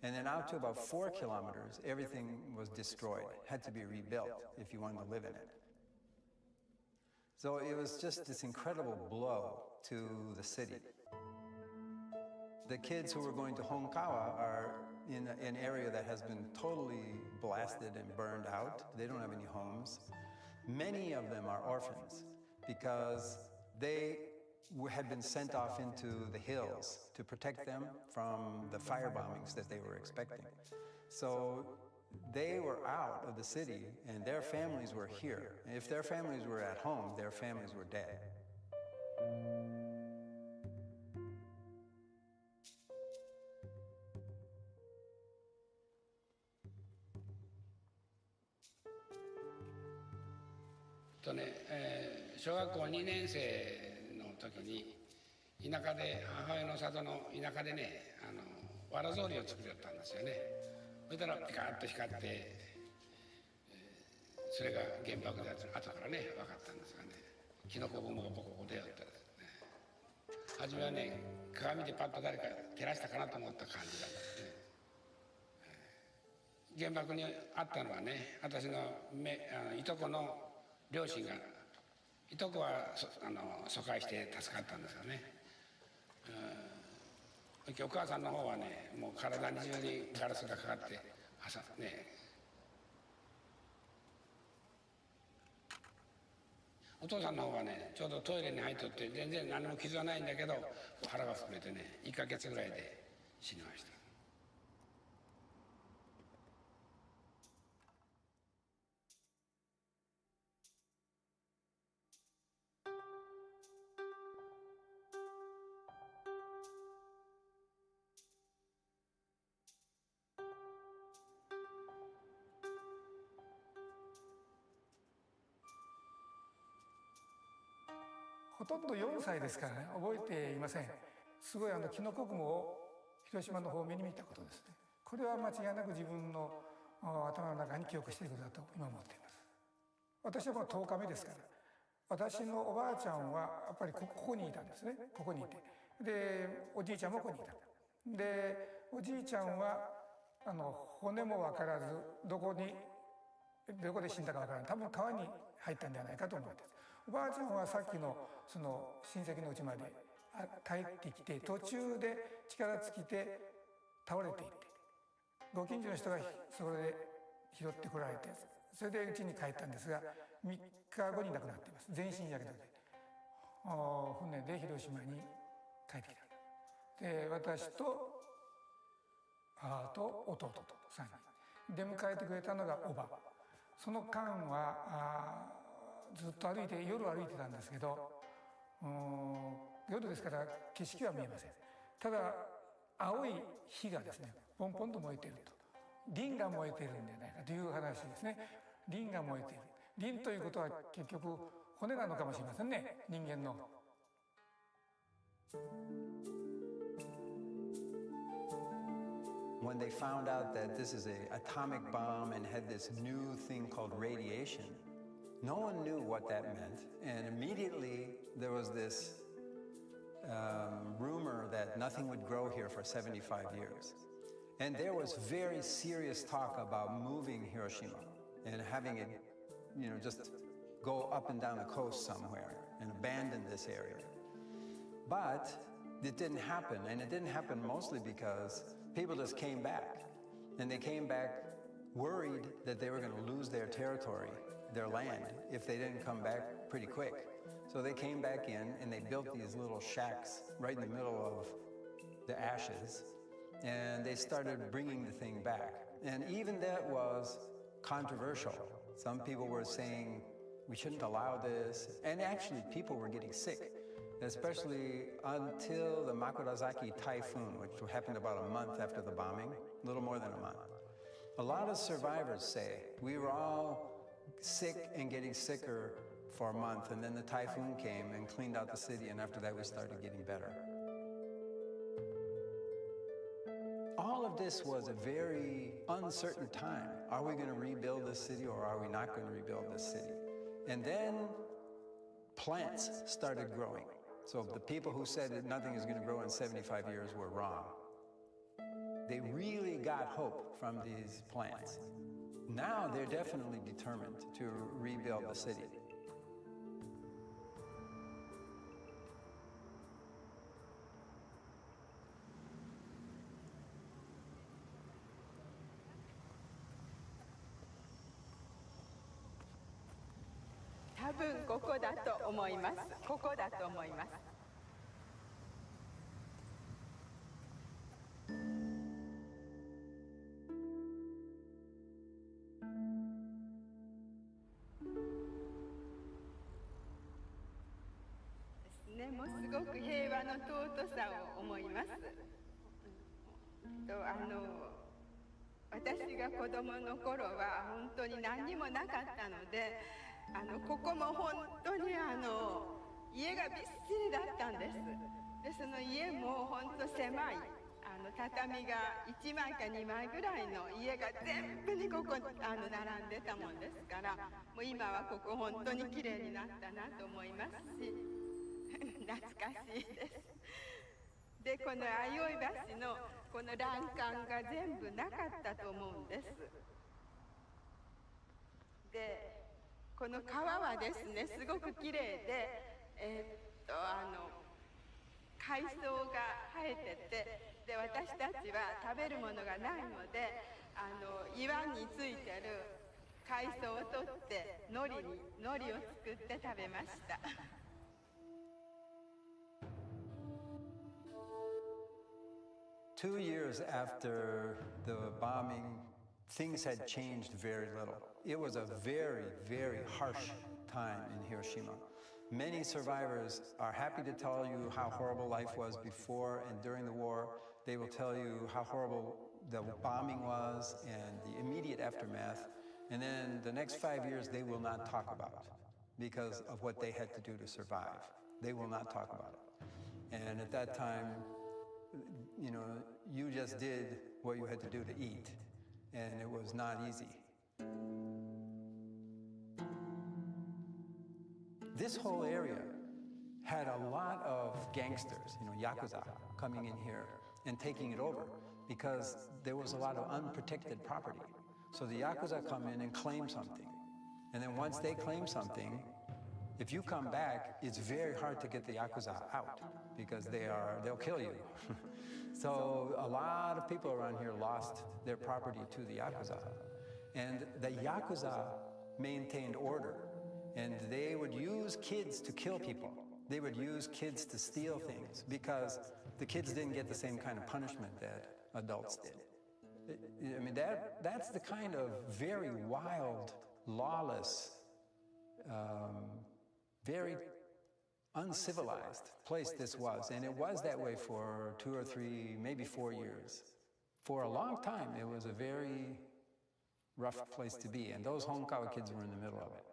And then out to about 4 kilometers, everything was destroyed, had to be rebuilt if you wanted to live in it. So it was just this incredible blow to the city. The kids who were going to Honkawa are in an area that has been totally blasted and burned out. They don't have any homes. Many of them are orphans because they had been sent off into the hills to protect them from the fire bombings that they were expecting. So they were out of the city and their families were here. And if their families were at home, their families were dead. 小学校2年生の時に田舎で母親の里の田舎でねわら草履を作りよったんですよね。そしたらピカッと光ってそれが原爆で後からね分かったんですがねキノコ雲がボコボコ出よったですね。初めはね鏡でパッと誰か照らしたかなと思った感じだったんですね。原爆にあったのはね私のいとこの両親がいとこは疎開して助かったんですよね。お母さんの方はね、もう体に中にガラスがかかって朝ね、お父さんの方はね、ちょうどトイレに入っとって全然何も傷はないんだけど腹が膨れてね、1ヶ月ぐらいで死にました。ほとんど4歳ですからね、覚えていません。すごいキノコ雲を広島の方面に見たことですね。これは間違いなく自分の頭の中に記憶していることだと今思っています。私はもう10日目ですから、私のおばあちゃんはやっぱりここにいたんですね。ここにいて、でおじいちゃんもここにいた。でおじいちゃんは骨も分からずどこで死んだか分からない、多分川に入ったんではないかと思います。おばあちゃんはさっきのその親戚の家まで帰ってきて、途中で力尽きて倒れていって、ご近所の人がそれで拾ってこられて、それで家に帰ったんですが、3日後に亡くなっています。全身やけどで船で広島に帰ってきた。で私と母と弟と3人出迎えてくれたのがおば。その間はずっと夜歩いてたんですけど、夜ですから景色は見えません。ただ青い火がですね、ポンポンと燃えていると、輪が燃えているんじゃないかという話ですね。輪が燃えている。輪ということは結局骨なのかもしれませんね、人間の。When they found out that this is an atomic bomb and had this new thing called radiation, no one knew what that meant, and immediately there was this rumor that nothing would grow here for 75 years. And there was very serious talk about moving Hiroshima and having it, just go up and down the coast somewhere and abandon this area. But it didn't happen, and it didn't happen mostly because people just came back, and they came back worried that they were going to lose their territory, their land, if they didn't come back pretty quick. So they came back in and they built these little shacks right in the middle of the ashes, and they started bringing the thing back. And even that was controversial. Some people were saying we shouldn't allow this, and actually people were getting sick, especially until the Nagasaki typhoon, which happened about a month after the bombing, a little more than a month. A lot of survivors say we were all sick and getting sicker for a month, and then the typhoon came and cleaned out the city, and after that we started getting better. All of this was a very uncertain time. Are we going to rebuild this city, or are we not going to rebuild this city? And then plants started growing. So the people who said that nothing is going to grow in 75 years were wrong. They really got hope from these plants. Now they're definitely determined to rebuild the city.ね、もうすごく平和の尊さを思います。私が子供の頃は本当に何にもなかったので、ここも本当に家がびっしりだったんです。でその家も本当狭い畳が1枚か2枚ぐらいの家が全部にここ並んでたもんですから、もう今はここ本当に綺麗になったなと思いますし懐かしいです。でこの相生橋のこの欄干が全部なかったと思うんです。でこの川はですねすごく綺麗で、海藻が生えてて、で私たちは食べるものがないので岩についてる海藻を取って海苔を作って食べました。2 years after the bombing, things had changed very little. It was a very, very harsh time in Hiroshima. Many survivors are happy to tell you how horrible life was before and during the war. They will tell you how horrible the bombing was and the immediate aftermath. And then the next 5 years they will not talk about because of what they had to do to survive. They will not talk about it. And at that time, you know, you just did what you had to do to eat, and it was not easy. This whole area had a lot of gangsters, you know, Yakuza, coming in here and taking it over because there was a lot of unprotected property. So the Yakuza come in and claim something. And then once they claim something, if you come back, it's very hard to get the Yakuza out because they'll kill you. So a lot of people around here lost their property to the Yakuza. And the Yakuza maintained order. And they would use kids to kill people. They would use kids to steal things because the kids didn't get the same kind of punishment that adults did. I mean, that's the kind of very wild, lawless, very uncivilized place this was. And it was that way for 2 or 3, maybe 4 years. For a long time, it was a very rough place to be. And those Honkawa kids were in the middle of it.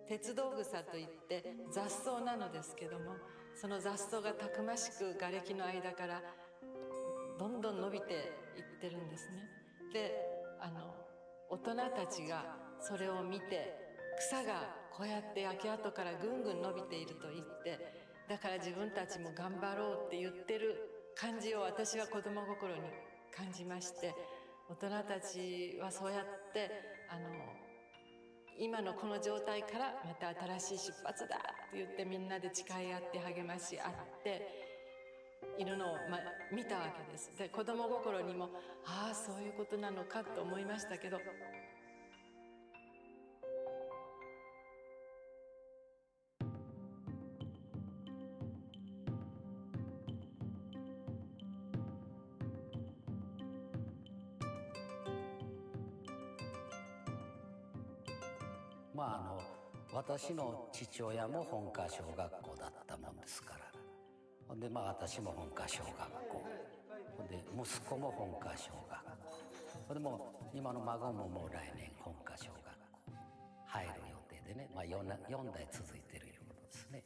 鉄道草といって雑草なのですけども、その雑草がたくましく瓦礫の間からどんどん伸びていってるんですね。で、大人たちがそれを見て、草がこうやって焼け跡からぐんぐん伸びていると言って、だから自分たちも頑張ろうって言ってる感じを私は子供心に感じまして、大人たちはそうやって今のこの状態からまた新しい出発だって言ってみんなで誓い合って励まし合っているのを、見たわけです。で、子供心にもああそういうことなのかと思いましたけど、私の父親も本科小学校だったもんですから、ほんで私も本科小学校、ほんで息子も本科小学校、ほんでもう今の孫ももう来年本科小学校入る予定でね、4代続いてるいうことですね。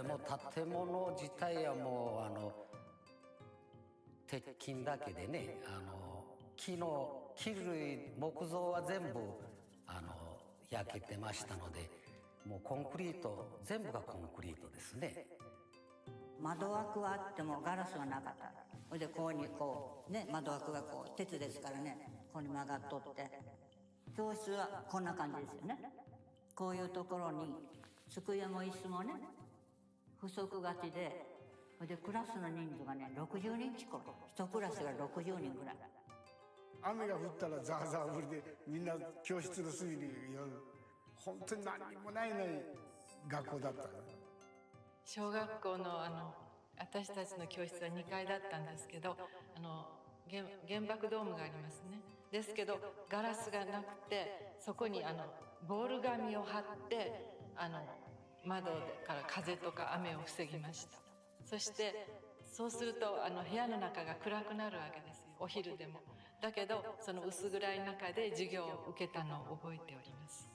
もう建物自体はもう鉄筋だけでね、木類木造は全部焼けてましたので、もうコンクリート、全部がコンクリートですね。窓枠はあってもガラスはなかった。それでこうにこうね、窓枠がこう鉄ですからね、ここに曲がっとって、教室はこんな感じですよね。こういうところに机も椅子もね不足がちで、それでクラスの人数がね60人近く、1クラスが60人ぐらい。雨が降ったらザーザー降りでみんな教室の隅に寄る。本当に何にもない学校だったね。小学校の私たちの教室は2階だったんですけど、原爆ドームがありますね。ですけどガラスがなくて、そこにボール紙を貼って窓から風とか雨を防ぎました。そしてそうすると部屋の中が暗くなるわけですよ、お昼でも。だけどその薄暗い中で授業を受けたのを覚えております。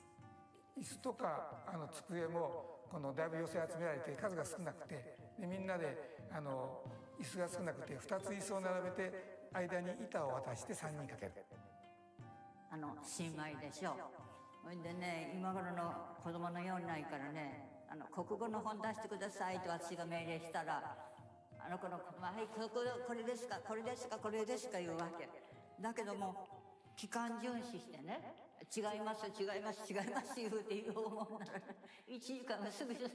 椅子とか机もだいぶ寄せ集められて数が少なくて、でみんなで椅子が少なくて2つ椅子を並べて間に板を渡して3人かける。新米でしょ。それでね、今頃の子供のようにないからね、国語の本出してくださいと私が命令したら、の子の子供は、はい、これですか、これですか、これですか言うわけ。だけども、期間巡視してね、違います、違います、違います言うて言おうもんなら、1時間がすぐ進んで。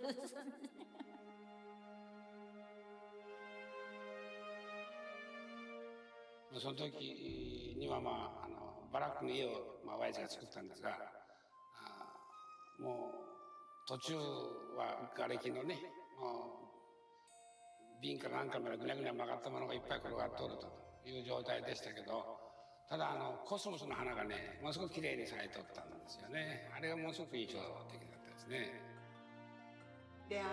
その時には、バラックの家を、親父が作ったんですが、もう途中は瓦礫のね、瓶から何かまでぐにゃぐにゃ曲がったものがいっぱい転がっとるという状態でしたけど、ただコスモスの花がね、ものすごく綺麗に咲いとったんですよね。あれがものすごく印象的だったですね。でな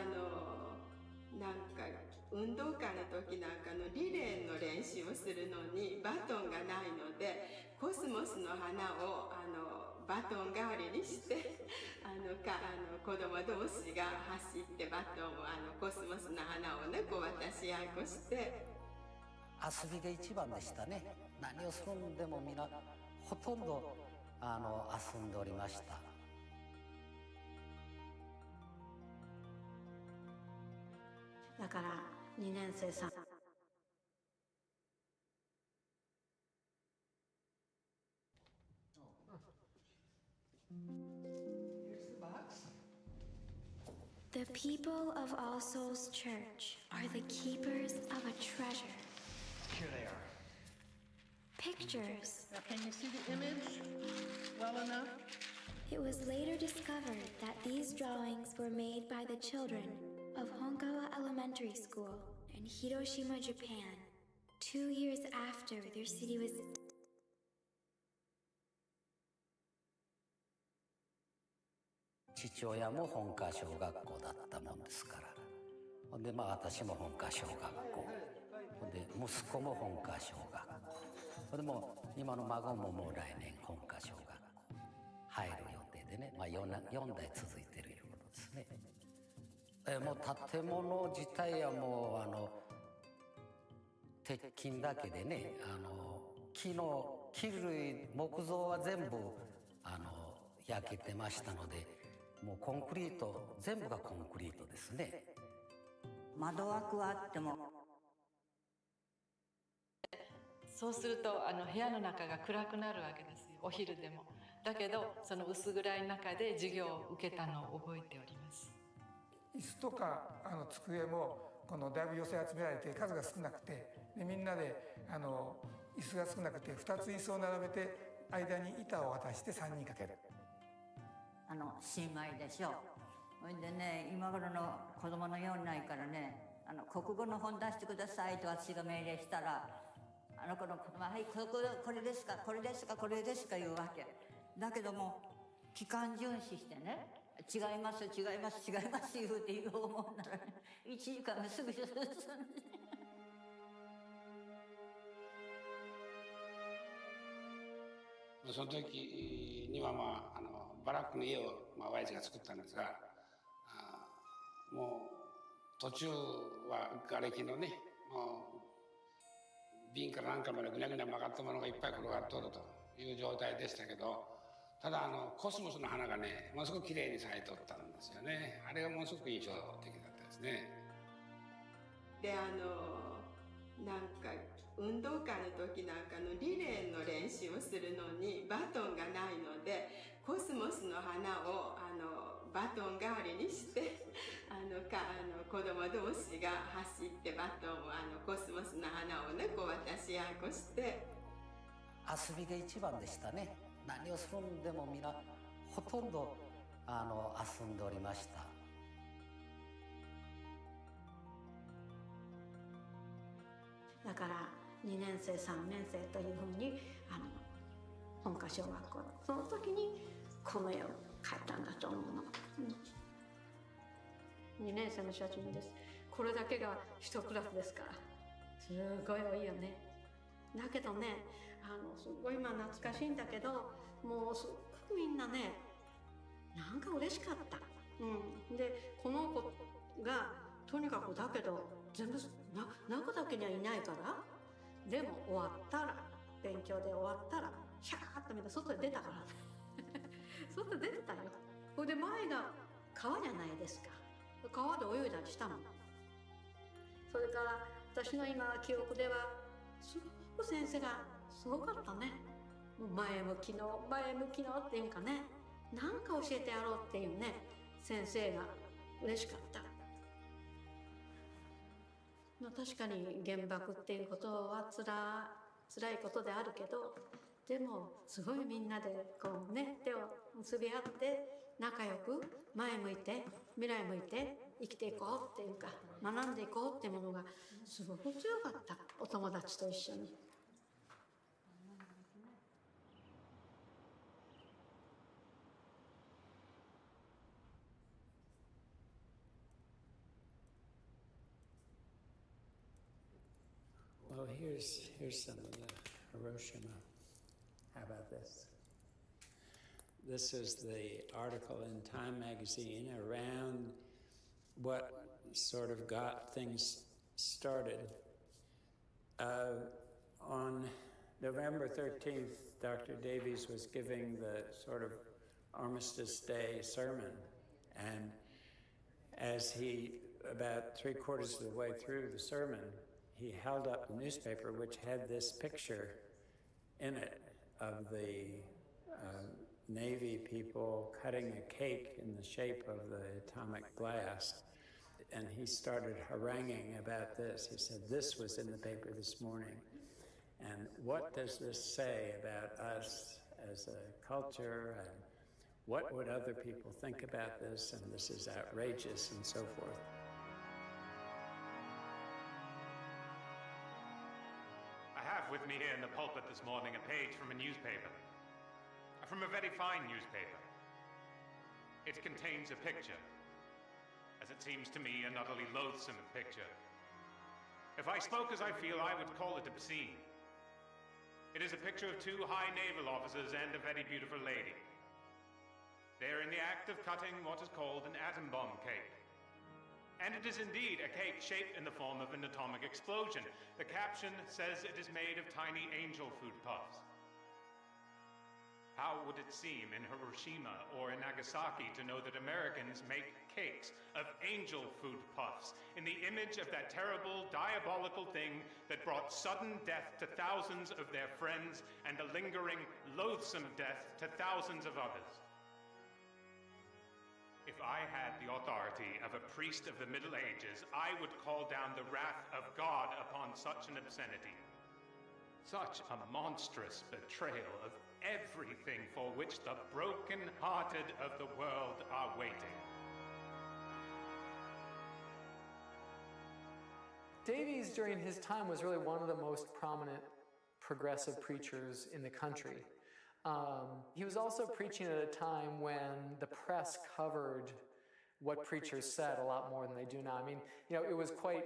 んか運動会の時なんかのリレーの練習をするのにバトンがないので、コスモスの花をバトン代わりにして子供同士が走ってバトンをコスモスの花をねこう渡し合いっこして。遊びが一番でしたね。何をするんでも皆ほとんど遊んでおりました。だから2年生さんThe people of All Souls Church are the keepers of a treasure. Here they are. Pictures. Now, can you see the image well enough? It was later discovered that these drawings were made by the children of Honkawa Elementary School in Hiroshima, Japan, 2 years after their city was父親も本科小学校だったもんですから、ほんで私も本科小学校、ほんで息子も本科小学校、ほんで今の孫ももう来年本科小学校入る予定でね、4代続いてるいうことですね。もう建物自体はもう鉄筋だけでね、木類木造は全部焼けてましたので、もうコンクリート全部がコンクリートですね。窓枠はあってもそうすると部屋の中が暗くなるわけですよ、お昼でも。だけどその薄暗い中で授業を受けたのを覚えております。椅子とか机もだいぶ寄せ集められて数が少なくて、でみんなで椅子が少なくて2つ椅子を並べて間に板を渡して3人かける。新米でしょ。それでね、今頃の子供のようにないからね、国語の本出してくださいと私が命令したら、子の子供は、はい、これですか、これですか、これですか言うわけ。だけども期間巡視してね、違います、違います、違います言うて言おうもんならね、1時間がすぐ進んで。その時にはバラックの家を親父が作ったんですが、もう途中は瓦礫のね、瓶から何かまでぐにゃぐにゃ曲がったものがいっぱい転がっとるという状態でしたけど、ただコスモスの花がね、ものすごく綺麗に咲いとったんですよね。あれがものすごく印象的だったですね。でなんか運動会の時なんかのリレーの練習をするのにバトンがないので、コスモスの花をバトン代わりにして子供同士が走ってバトンをコスモスの花をねこう渡し合いっこして。遊びが一番でしたね。何をするんでも皆ほとんど遊んでおりました。だから2年生3年生というふうに本科小学校その時にこの絵を描いたんだと思うの、2年生の写真です。これだけが1クラスですからすごい多いよね。だけどねすごい今懐かしいんだけど、もうすっごくみんなねなんか嬉しかった、でこの子がとにかくだけど全部泣くだけにはいないから、でも終わったら勉強で終わったらシャーッとみんな外で出たから外出てたよ。それで前が川じゃないですか。川で泳いだりしたもん。それから私の今記憶ではすごく先生がすごかったね。もう前向きのっていうかね、なんか教えてやろうっていうね、先生が嬉しかった。確かに原爆っていうことは辛いことであるけど、でもすごいみんなでこうね、手を結び合って仲良く前向いて未来向いて生きていこうっていうか、学んでいこうっていうものがすごく強かった。お友達と一緒に。Well, here's some of the Hiroshima. How about this? This is the article in Time magazine around what sort of got things started. On November 13th, Dr. Davies was giving the sort of Armistice Day sermon, and as he, about 3/4 of the way through the sermon, he held up the newspaper which had this picture in it of the Navy people cutting a cake in the shape of the atomic blast. And he started haranguing about this. He said, this was in the paper this morning. And what does this say about us as a culture? And what would other people think about this? And this is outrageous and so forth. I have with me here in the pulpit this morning a page from a newspaper. From a very fine newspaper. It contains a picture, as it seems to me, an utterly loathsome picture. If I spoke as I feel, I would call it obscene. It is a picture of two high naval officers and a very beautiful lady. They are in the act of cutting what is called an atom bomb cake. And it is indeed a cake shaped in the form of an atomic explosion. The caption says it is made of tiny angel food puffs. How would it seem in Hiroshima or in Nagasaki to know that Americans make cakes of angel food puffs in the image of that terrible, diabolical thing that brought sudden death to thousands of their friends and a lingering, loathsome death to thousands of others? If I had the authority of a priest of the Middle Ages, I would call down the wrath of God upon such an obscenity. Such a monstrous betrayal of everything for which the broken-hearted of the world are waiting. Davies, during his time, was really one of the most prominent progressive preachers in the country. He was also preaching at a time when the press covered what preachers said a lot more than they do now. I mean, you know, it was quite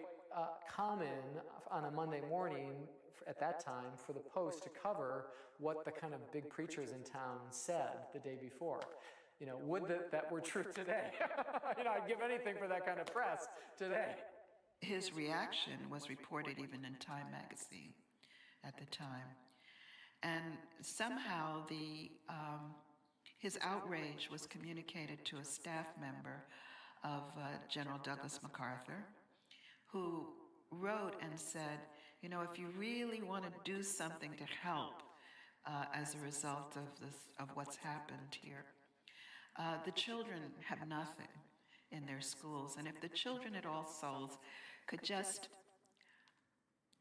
common on a Monday morning at that time for the Post to cover what the kind of big preachers in town said the day before. You know, would that were true today? You know, I'd give anything for that kind of press today. His reaction was reported even in Time magazine at the time. And somehow his outrage was communicated to a staff member of General Douglas MacArthur, who wrote and said, you know, if you really want to do something to help as a result of what's happened here, the children have nothing in their schools. And if the children at All Souls could just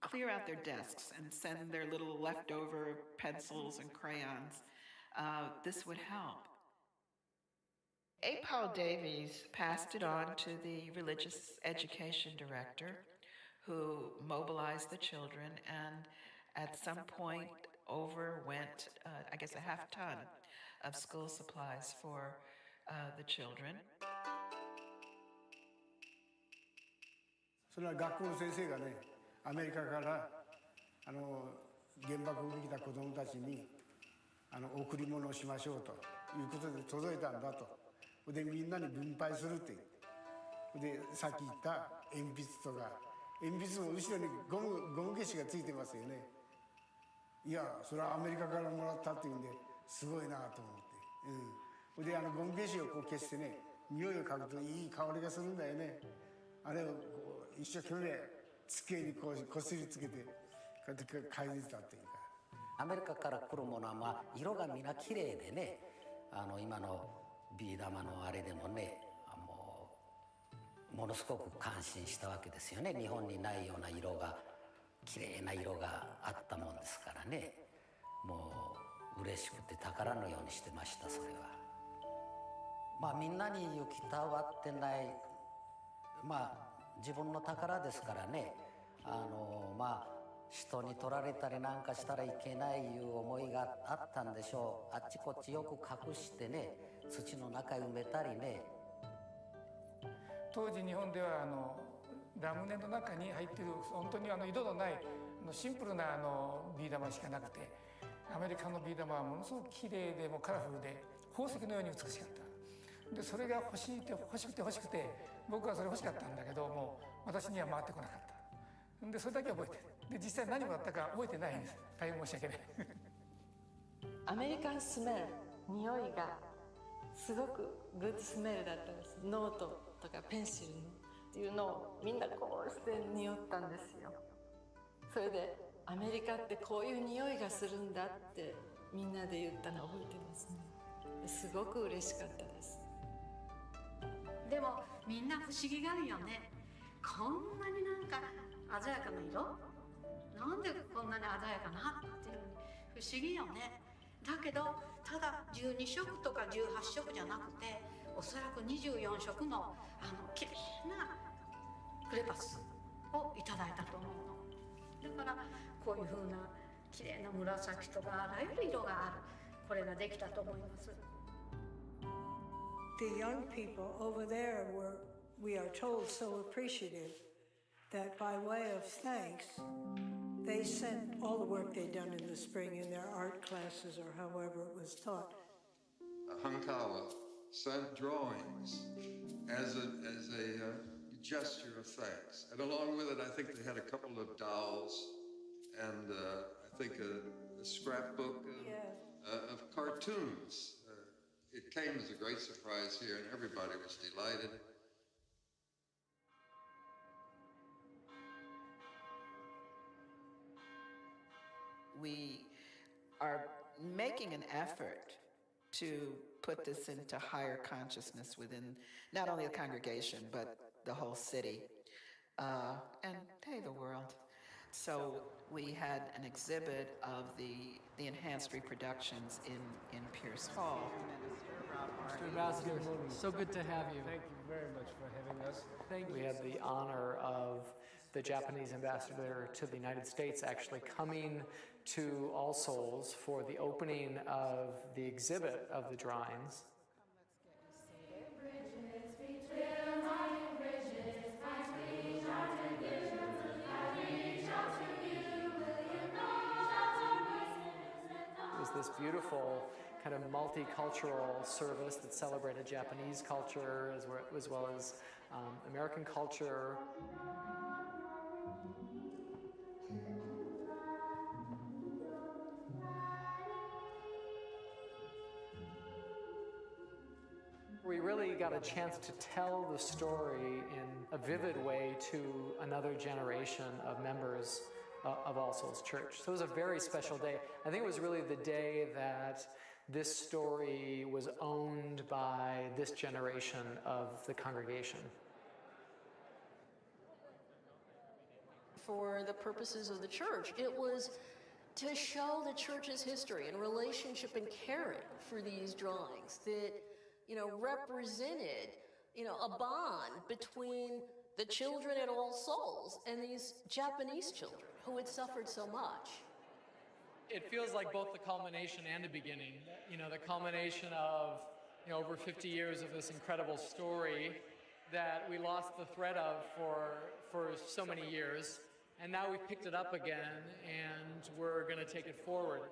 clear out their desks and send their little leftover pencils and crayons, this would help. A. Paul Davies passed it on to the religious education director, who mobilized the children and at some point overwent, I guess, a half ton of school supplies for the children. それは学校の先生がね、アメリカから原爆を見た子どもたちに贈り物をしましょうということで届いたんだと。でみんなに分配するって。でさっき言った鉛筆とか鉛筆の後ろにゴム消しがついてますよね。いやそれはアメリカからもらったっていうんですごいなと思って。でゴム消しをこう消してね、匂いを嗅ぐといい香りがするんだよね。あれをこう一生懸命机にこすりつけてこうやって嗅いでたっていうか。アメリカから来るものは、まあ、色がみんな綺麗でね、今のビー玉のあれでもね、ものすごく感心したわけですよね。日本にないような色が、綺麗な色があったもんですからね、もう嬉しくて宝のようにしてました。それはまあみんなに行きたわってない、まあ自分の宝ですからね。まあ人に取られたりなんかしたらいけないいう思いがあったんでしょう。あっちこっちよく隠してね、土の中埋めたりね。当時日本ではラムネの中に入ってる本当に色のないシンプルなビー玉しかなくて、アメリカのビー玉はものすごく綺麗でもカラフルで宝石のように美しかった。でそれが欲しくて僕はそれ欲しかったんだけども私には回ってこなかった。でそれだけ覚えてる。で実際何もらったか覚えてないんです。大変申し訳ない。アメリカンスメル、匂いがすごくグッドスメルだったんです。ノートとかペンシルのっていうのをみんなこうして匂ったんですよ。それでアメリカってこういう匂いがするんだってみんなで言ったのを覚えてますね。すごく嬉しかったです。でもみんな不思議があるよね。こんなになんか鮮やかな色、なんでこんなに鮮やかなっていう不思議よね。だけどただ12色とか18色じゃなくて、おそらく24色の綺麗なクレパスをいただいたと思うの。だからこういう風な綺麗な紫とかあらゆる色がある、これができたと思います。The young people over there were, we are told, so appreciative that by way of thanks, they sent all the work they'd done in the spring in their art classes or however it was taught. Hankawa sent drawings as a gesture of thanks. And along with it, I think they had a couple of dolls and I think a scrapbook of cartoons. It came as a great surprise here, and everybody was delighted. We are making an effort to put this into higher consciousness within not only the congregation, but the whole city, and hey, the world. So we had an exhibit of the enhanced reproductions in Pierce Hall. Mr. Ambassador, so good to have you. Thank you very much for having us. Thank you. We had the honor of the Japanese ambassador to the United States actually coming to All Souls for the opening of the exhibit of the drawings. It was this beautiful kind of multicultural service that celebrated Japanese culture as well as American culture. We really got a chance to tell the story in a vivid way to another generation of members of All Souls Church. So it was a very special day. I think it was really the day that this story was owned by this generation of the congregation. For the purposes of the church, it was to show the church's history and relationship and caring for these drawings that, represented, a bond between the children at All Souls and these Japanese children who had suffered so much. It feels like both the culmination and the beginning. The culmination of over 50 years of this incredible story that we lost the thread of for so many years, and now we've picked it up again and we're going to take it forward.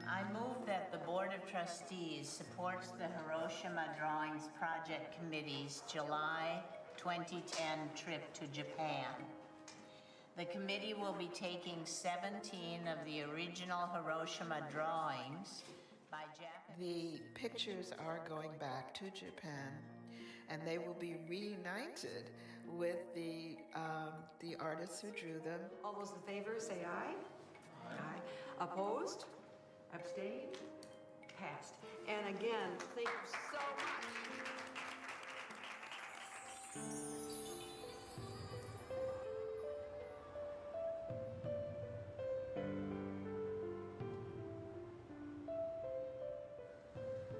I move that the Board of Trustees supports the Hiroshima Drawings Project Committee's July 2010 trip to Japan. The committee will be taking 17 of the original Hiroshima drawings by Japanese the pictures are going back to Japan, and they will be reunited with the artists who drew them. All those in favor say aye. Aye. Opposed? Abstained? Passed. And again, thank you so much.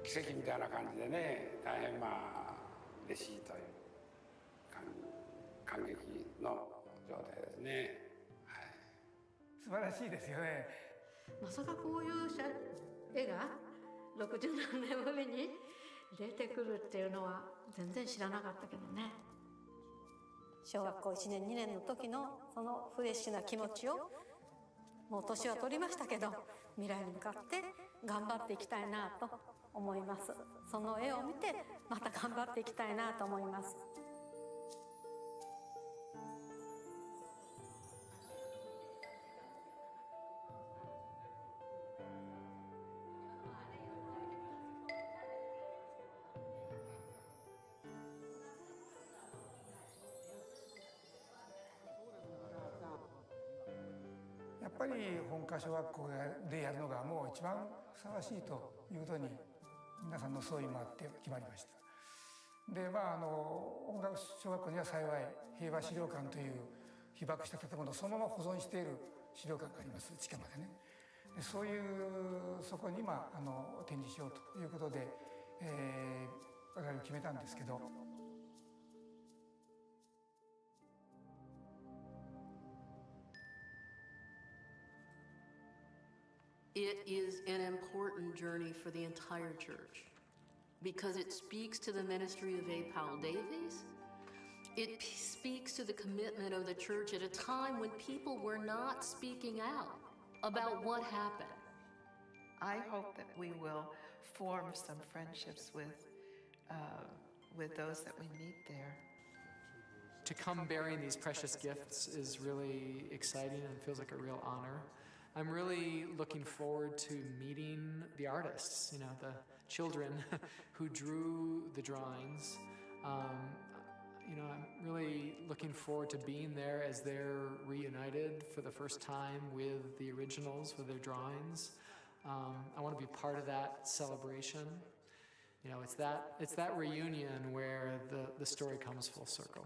奇跡みたいな感じでね、大変嬉しいという感激の状態ですね。はい、素晴らしいですよね。まさかこういう絵が60何年ぶりに出てくるっていうのは全然知らなかったけどね。小学校1年2年の時のそのフレッシュな気持ちをもう年は取りましたけど未来に向かって頑張っていきたいなと思います。その絵を見てまた頑張っていきたいなと思います。やっぱり本科小学校でやるのがもう一番ふさわしいということに皆さんの総意もあって決まりました。で音楽小学校には幸い平和資料館という被爆した建物をそのまま保存している資料館があります。地下までね。でそういうそこに今展示しようということで、我々決めたんですけど。It is an important journey for the entire church because it speaks to the ministry of A. Powell Davies. It speaks to the commitment of the church at a time when people were not speaking out about what happened. I hope that we will form some friendships with those that we meet there. To come bearing these precious gifts is really exciting and feels like a real honor. I'm really looking forward to meeting the artists, the children who drew the drawings. I'm really looking forward to being there as they're reunited for the first time with the originals for their drawings. I want to be part of that celebration. It's that reunion where the story comes full circle.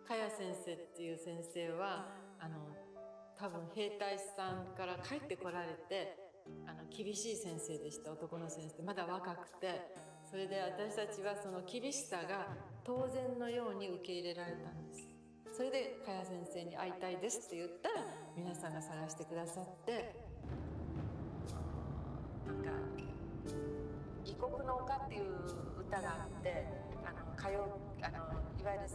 Kaya 先生っていう先生は多分兵隊さんから帰ってこられて厳しい先生でした。男の先生まだ若くて、それで私たちはその厳しさが当然のように受け入れられたんです。それでKaya先生に会いたいですって言ったら皆さんが探してくださって、異国の丘っていう歌があって、いわゆる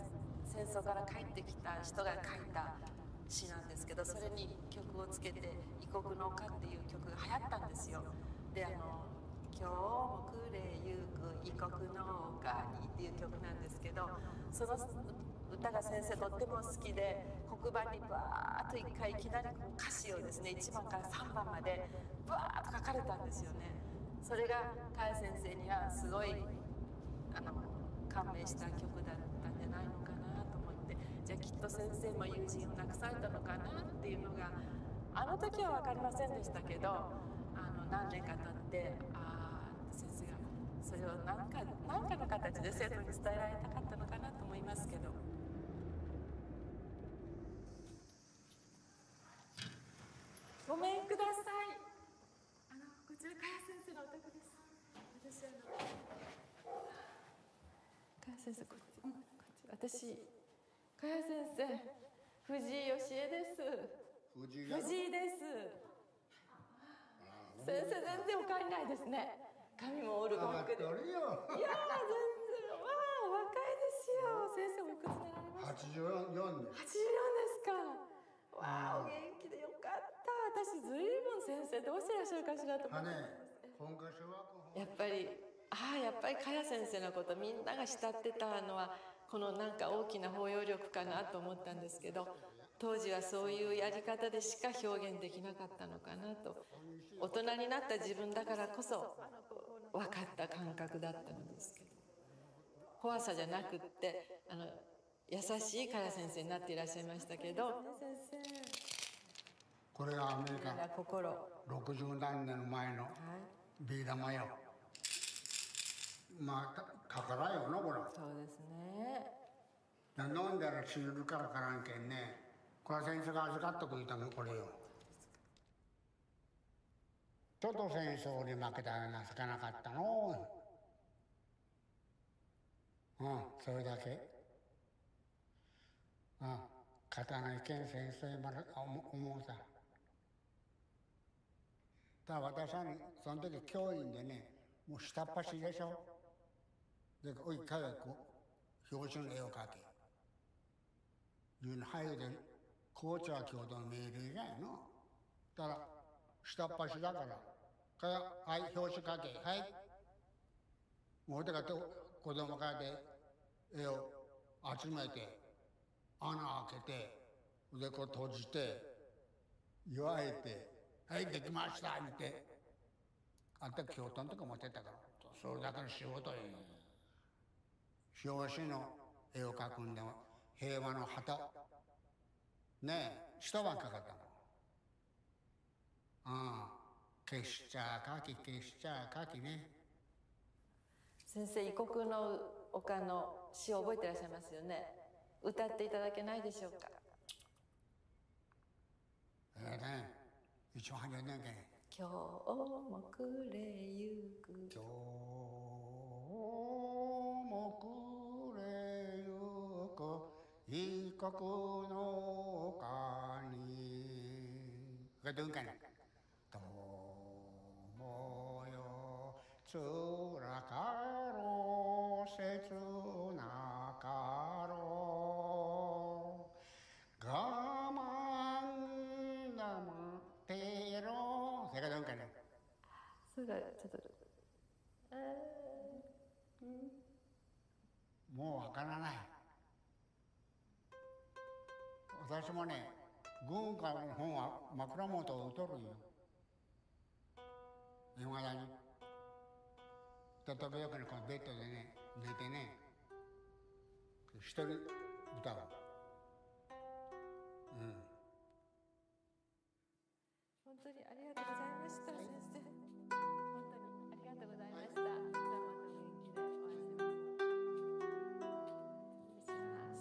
戦争から帰ってきた人が書いた詩なんですけど、それに曲をつけて「異国の丘」っていう曲が流行ったんですよ。で今日も暮れゆく異国の丘にっていう曲なんですけど、その歌が先生とっても好きで、黒板にバーッと一回いきなり歌詞をですね1番から3番までバーッと書かれたんですよね。それがKaya先生にはすごい感銘した曲だったんじゃないのかなと思って、じゃあきっと先生も友人を亡くされたのかなっていうのが時は分かりませんでしたけど、何年か経って先生がそれを何かの形で生徒に伝えられたかったのかなと思いますけど。ごめんください。こちらKaya先生のお宅です。Kaya先生、こっち。私、Kaya先生、藤井芳恵です。藤井です。先生、全然お変わりないですね。髪もオールバックで。いやー、全然、若いですよ。先生、おいくつになられました？84です。84ですか。わあ、お元気でよかった。私、ずいぶん先生、どうしてらっしゃるかしらと思って。やっぱり、ああやっぱり茅先生のことみんなが慕ってたのはこのなんか大きな包容力かなと思ったんですけど、当時はそういうやり方でしか表現できなかったのかなと、大人になった自分だからこそ分かった感覚だったんですけど、怖さじゃなくって優しい茅先生になっていらっしゃいましたけど、これがアメリカ60何年前のビー玉よ。まあ宝よなこれ。そうですね。飲んだら死ぬからからんけんね。これは先生が預かっとくれたのこれよ。ちょっと戦争に負けたら情けなかったの。それだけ。勝たないけん戦争まで思うさ。だから私はね、その時教員でね、もう下っ端でしょ。で、おい、彼はこう、表紙の絵を描け。いうの入るで、校長は共同の命令じゃないの。だから、下っ端だから、はい、表紙描け、はい。俺が子供からで絵を集めて、穴開けて、で、こう閉じて、祝えて、はい、できましたって。あんた京都のとこ持ってたから、それだけの仕事よ。表紙の絵を描くんでも、平和の旗。ねえ、一晩かかったの。消しちゃ書き、消しちゃ書きね。先生、異国の丘の詩を覚えていらっしゃいますよね。歌っていただけないでしょうか。一番初めなんかね。今日も暮れゆく。今日も暮れゆく異国の丘に。これどうかね。どうもよつらかろう切なかろう我慢てろ。それがどうかね。それがちょっともうわからない。私もね、軍からの本は枕元を取るよ。いまだに。時々ね、このベッドでね、寝てね、一人歌う。本当にありがとうございました、先生。本当にありがとうございました。じゃあまた元気でお会いしましょう。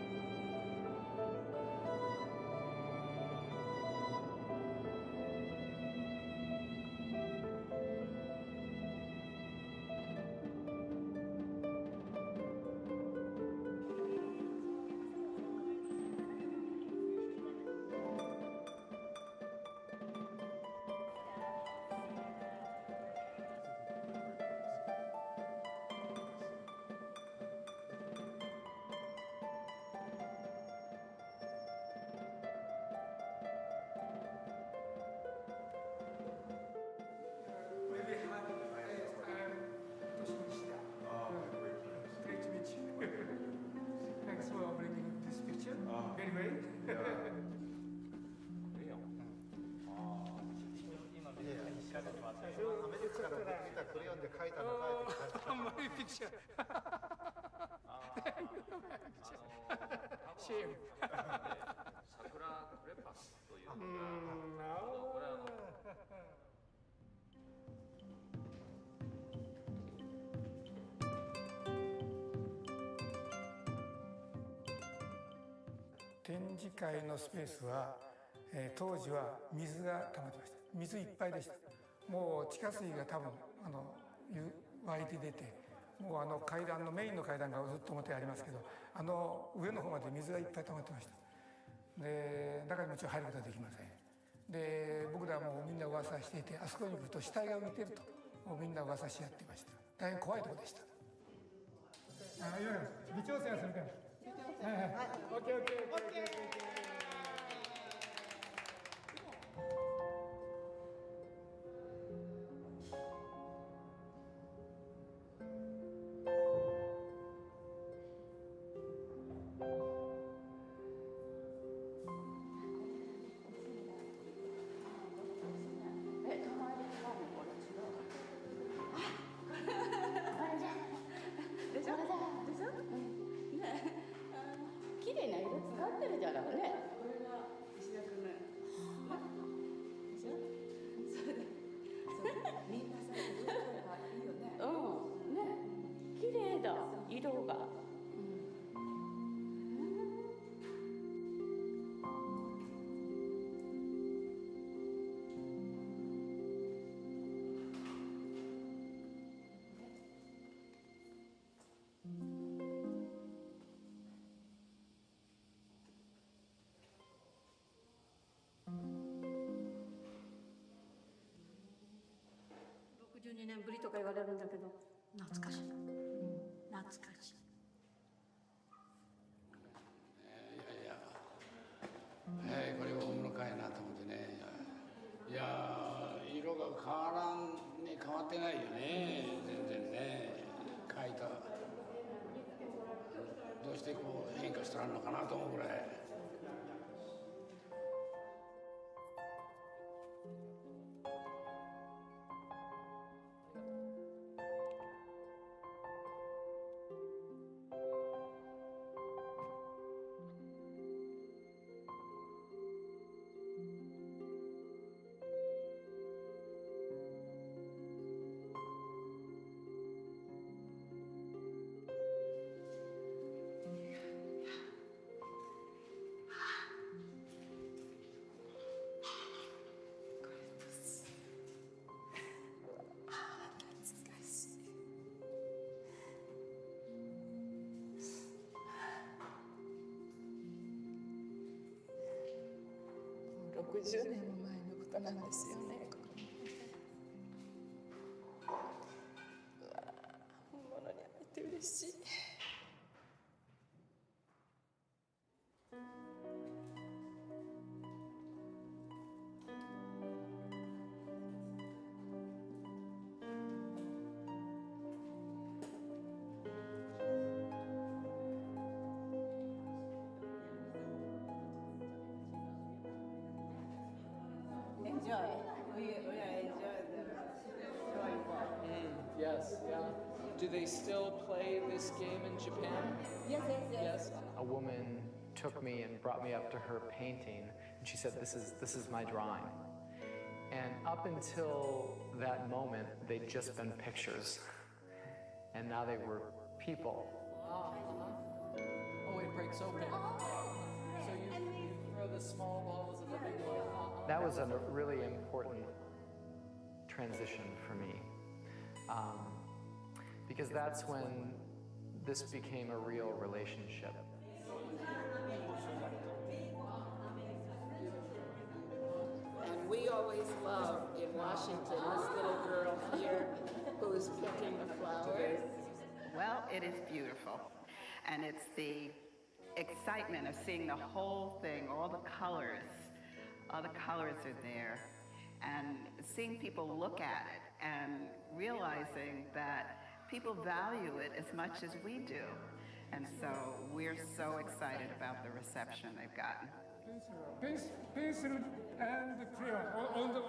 失礼します。展示会のスペースは、当時は水が溜まってました。水いっぱいでした。もう地下水が多分湧いて出て、もう階段のメインの階段がずっと表ありますけど、上の方まで水がいっぱい溜まってました。で中にもちろん入ることはできません。で僕らはもうみんな噂していて、あそこに来ると死体が浮いてるともうみんな噂し合ってました。大変怖いところでした。いわゆる微調整をするから。はいはい。オッケーオッケーオッケー。62年ぶりとか言われるんだけど、懐かしい、懐かしい。これ大物かいなと思ってね。いや色が変わってないよね、全然ね。描いたどうしてこう変化してあるのかなと思うぐらい。60年も前のことなんですよね。うわ、本物に会えて嬉しい。Yes, yeah. Do they still play this game in Japan? Yes. A woman took me and brought me up to her painting, and she said, "This is my drawing." And up until that moment, they'd just been pictures, and now they were people. Oh, it breaks open. So you throw the small balls at the big ball. That was a really important transition for me. Because that's when this became a real relationship. And we always love in Washington this little girl here who's picking the flowers. Well, it is beautiful. And it's the excitement of seeing the whole thing, all the colors are there. And seeing people look at it and realizing that people value it as much as we do. And so we're so excited about the reception they've gotten. Pencil and crayon. On the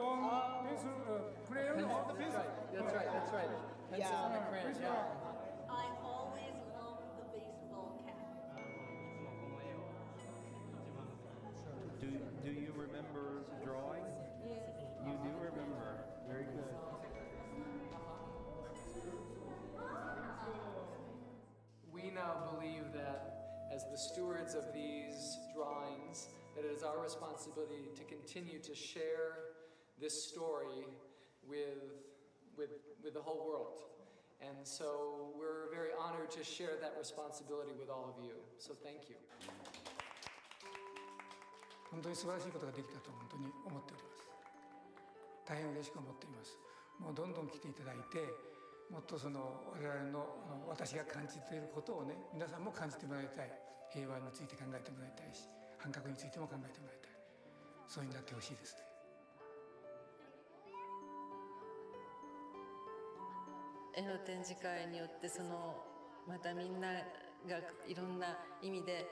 crayon or the pencil? That's right. Pencil and the crayon, yeah. I always loved the baseball cap. Do you remember drawing? Yes. You do remember. Very good. We now believe that as the the stewards of these drawings, that it is our responsibility to continue to share this story with the whole world. And so we're very honored to share that responsibility with all of you. So thank you. 本当に素晴らしいことができたと本当に思っております。大変嬉しく思っています。もうどんどん来ていただいて、もっとその我々の私が感じていることをね、皆さんも感じてもらいたい。平和について考えてもらいたいし、反核についても考えてもらいたい。そうになってほしいですね。絵の展示会によってまたみんながいろんな意味で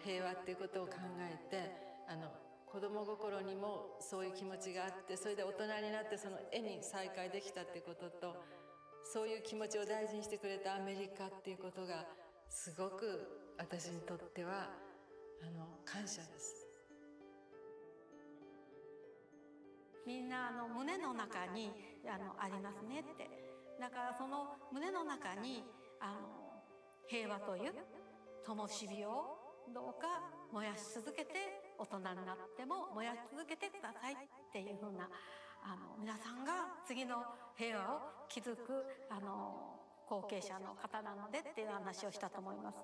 平和っていうことを考えて子供心にもそういう気持ちがあってそれで大人になってその絵に再会できたっていうこととそういう気持ちを大事にしてくれたアメリカっていうことがすごく私にとっては感謝です。みんな胸の中にありますねって。だからその胸の中に平和という灯火をどうか燃やし続けて大人になっても燃やし続けてくださいっていうふうな皆さんが次の平和を築く後継者の方なのでっていう話をしたと思います。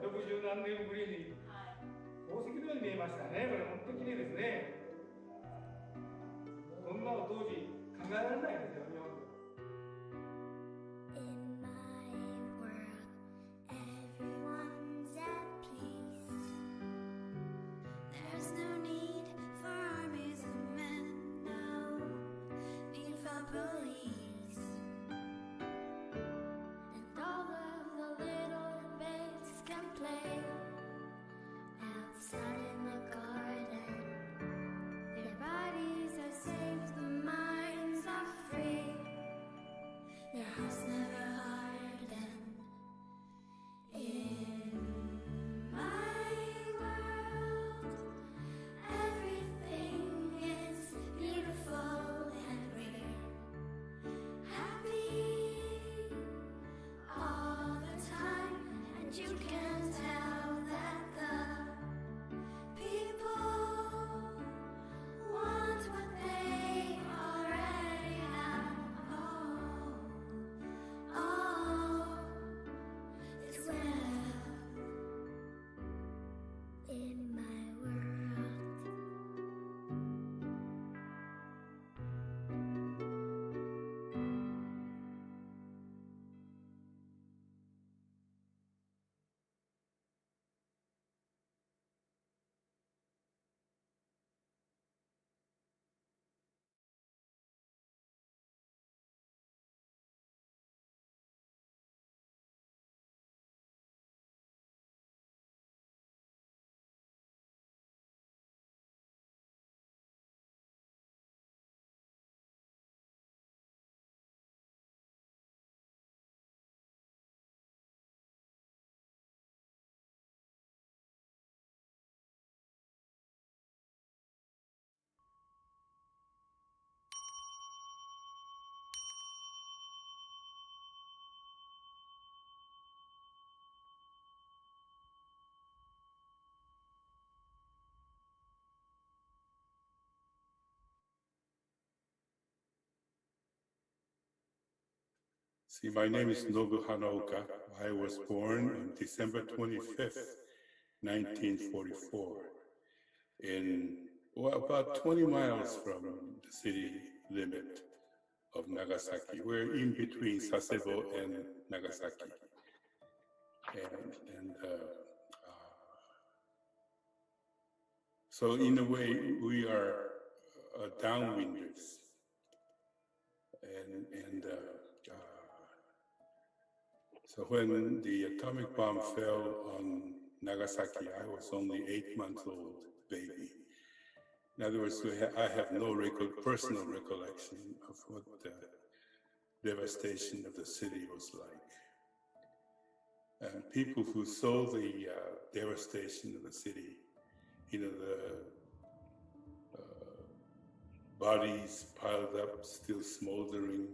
60何年ぶりに宝石のように見えましたね。これ本当に綺麗ですね。こんなの当時考えられないですよね。See, my name is Nobu Hanaoka. I was born on December 25th, 1944, about 20 miles from the city limit of Nagasaki. We're in between Sasebo and Nagasaki. So in a way, we are downwinders. So when the atomic bomb fell on Nagasaki, I was only 8-month-old baby. In other words, I have no personal recollection of what the devastation of the city was like. And people who saw the devastation of the city, the bodies piled up, still smoldering,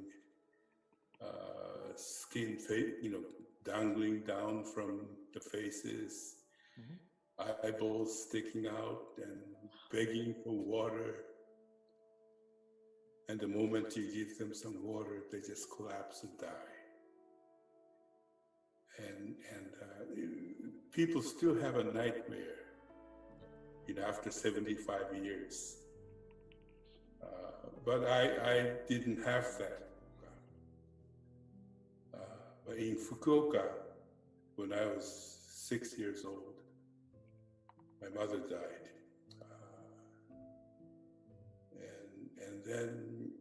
skin, dangling down from the faces, eyeballs sticking out and begging for water. And the moment you give them some water, they just collapse and die. And people still have a nightmare, after 75 years. But I didn't have that. But in Fukuoka, when I was 6 years old, my mother died. And then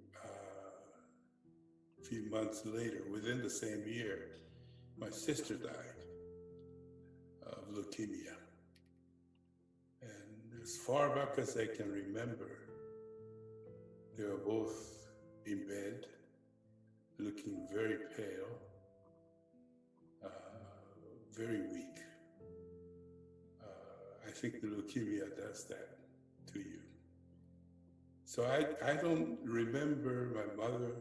a few months later, within the same year, my sister died of leukemia. And as far back as I can remember, they were both in bed, looking very pale, very weak. I think the leukemia does that to you. So I don't remember my mother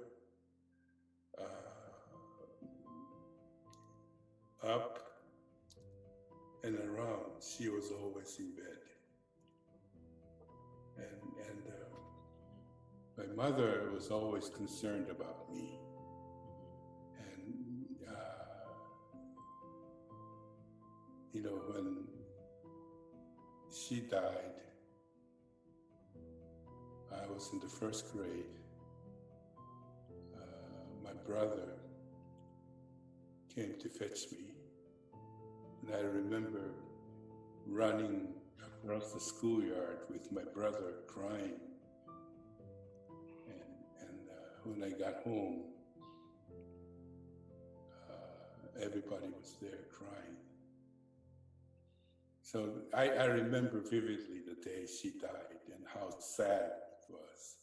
up and around. She was always in bed. And my mother was always concerned about me. And, when she died, I was in the first grade. My brother came to fetch me. And I remember running across the schoolyard with my brother crying. And when I got home, everybody was there crying. So I remember vividly the day she died and how sad it was,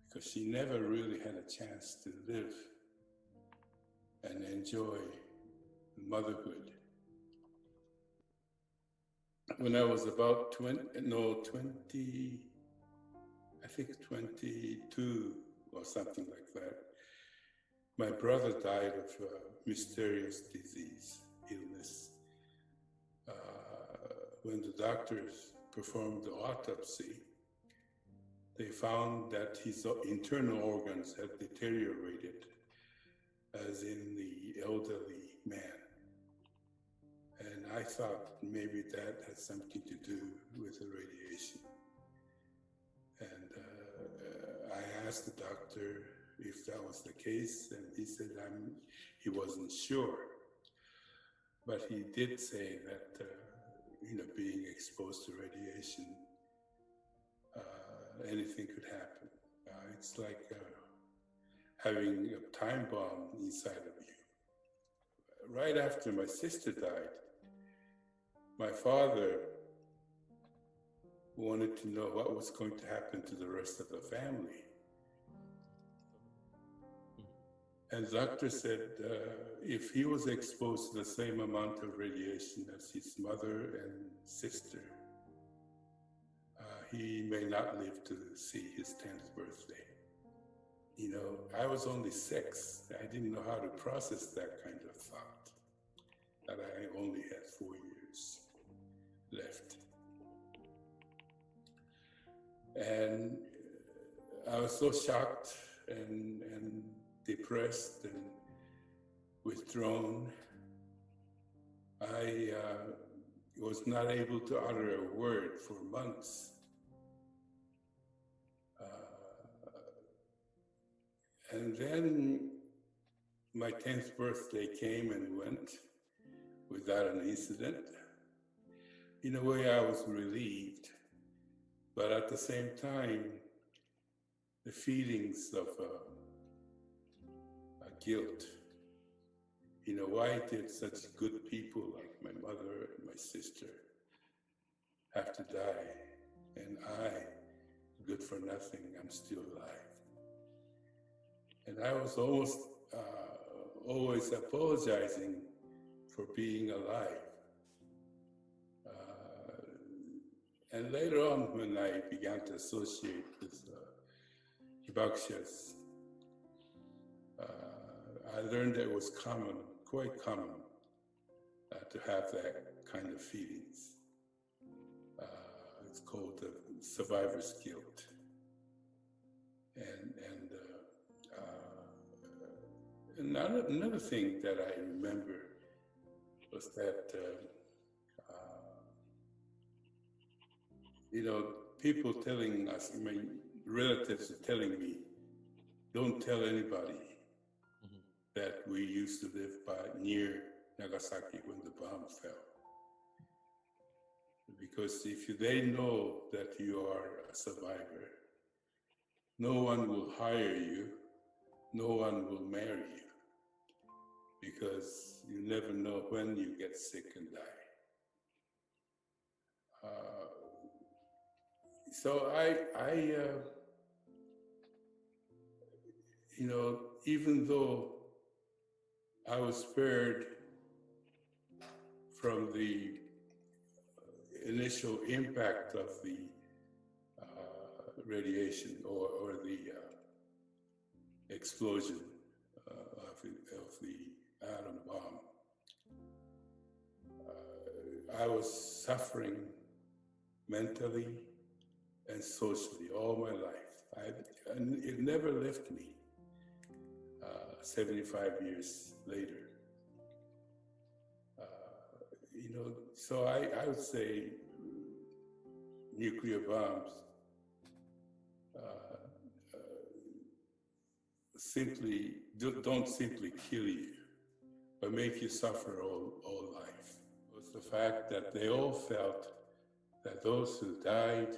because she never really had a chance to live and enjoy motherhood. When I was about 22 or something like that, my brother died of a mysterious illness. When the doctors performed the autopsy, they found that his internal organs had deteriorated, as in the elderly man. And I thought maybe that had something to do with the radiation. And I asked the doctor if that was the case, and he said he wasn't sure. But he did say that, being exposed to radiation, anything could happen. It's like having a time bomb inside of you. Right after my sister died, my father wanted to know what was going to happen to the rest of the family. And the doctor said if he was exposed to the same amount of radiation as his mother and sister, he may not live to see his 10th birthday. I was only 6. I didn't know how to process that kind of thought, that I only had 4 years left. And I was so shocked and depressed and withdrawn. I was not able to utter a word for months. And then my 10th birthday came and went without an incident. In a way, I was relieved, but at the same time, the feelings of guilt. You know, why did such good people like my mother and my sister have to die? And I, good for nothing, I'm still alive. And I was always apologizing for being alive. And later on, when I began to associate with Hibakushas, I learned that it was common, quite common, to have that kind of feelings. It's called survivor's guilt. And another thing that I remember was that, you know, people telling us, I mean, relatives are telling me, don't tell anybody that we used to live near Nagasaki when the bomb fell. Because if they know that you are a survivor, no one will hire you, no one will marry you, because you never know when you get sick and die. So you know, even though I was spared from the initial impact of the radiation or the explosion of the atom bomb, I was suffering mentally and socially all my life. And it never left me 75 years later. You know, so I would say nuclear bombs don't simply kill you, but make you suffer all life. It's the fact that they all felt that those who died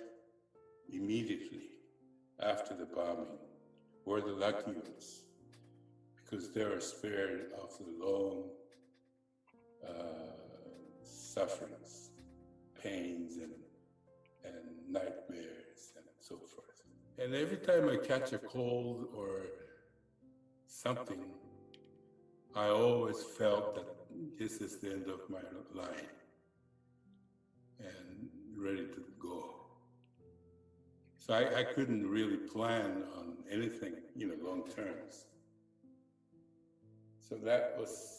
immediately after the bombing were the lucky ones, because they were spared of the long sufferings, pains, and nightmares, and so forth. And every time I catch a cold or something, I always felt that this is the end of my line and ready to go. So I couldn't really plan on anything, you know, long terms. So that was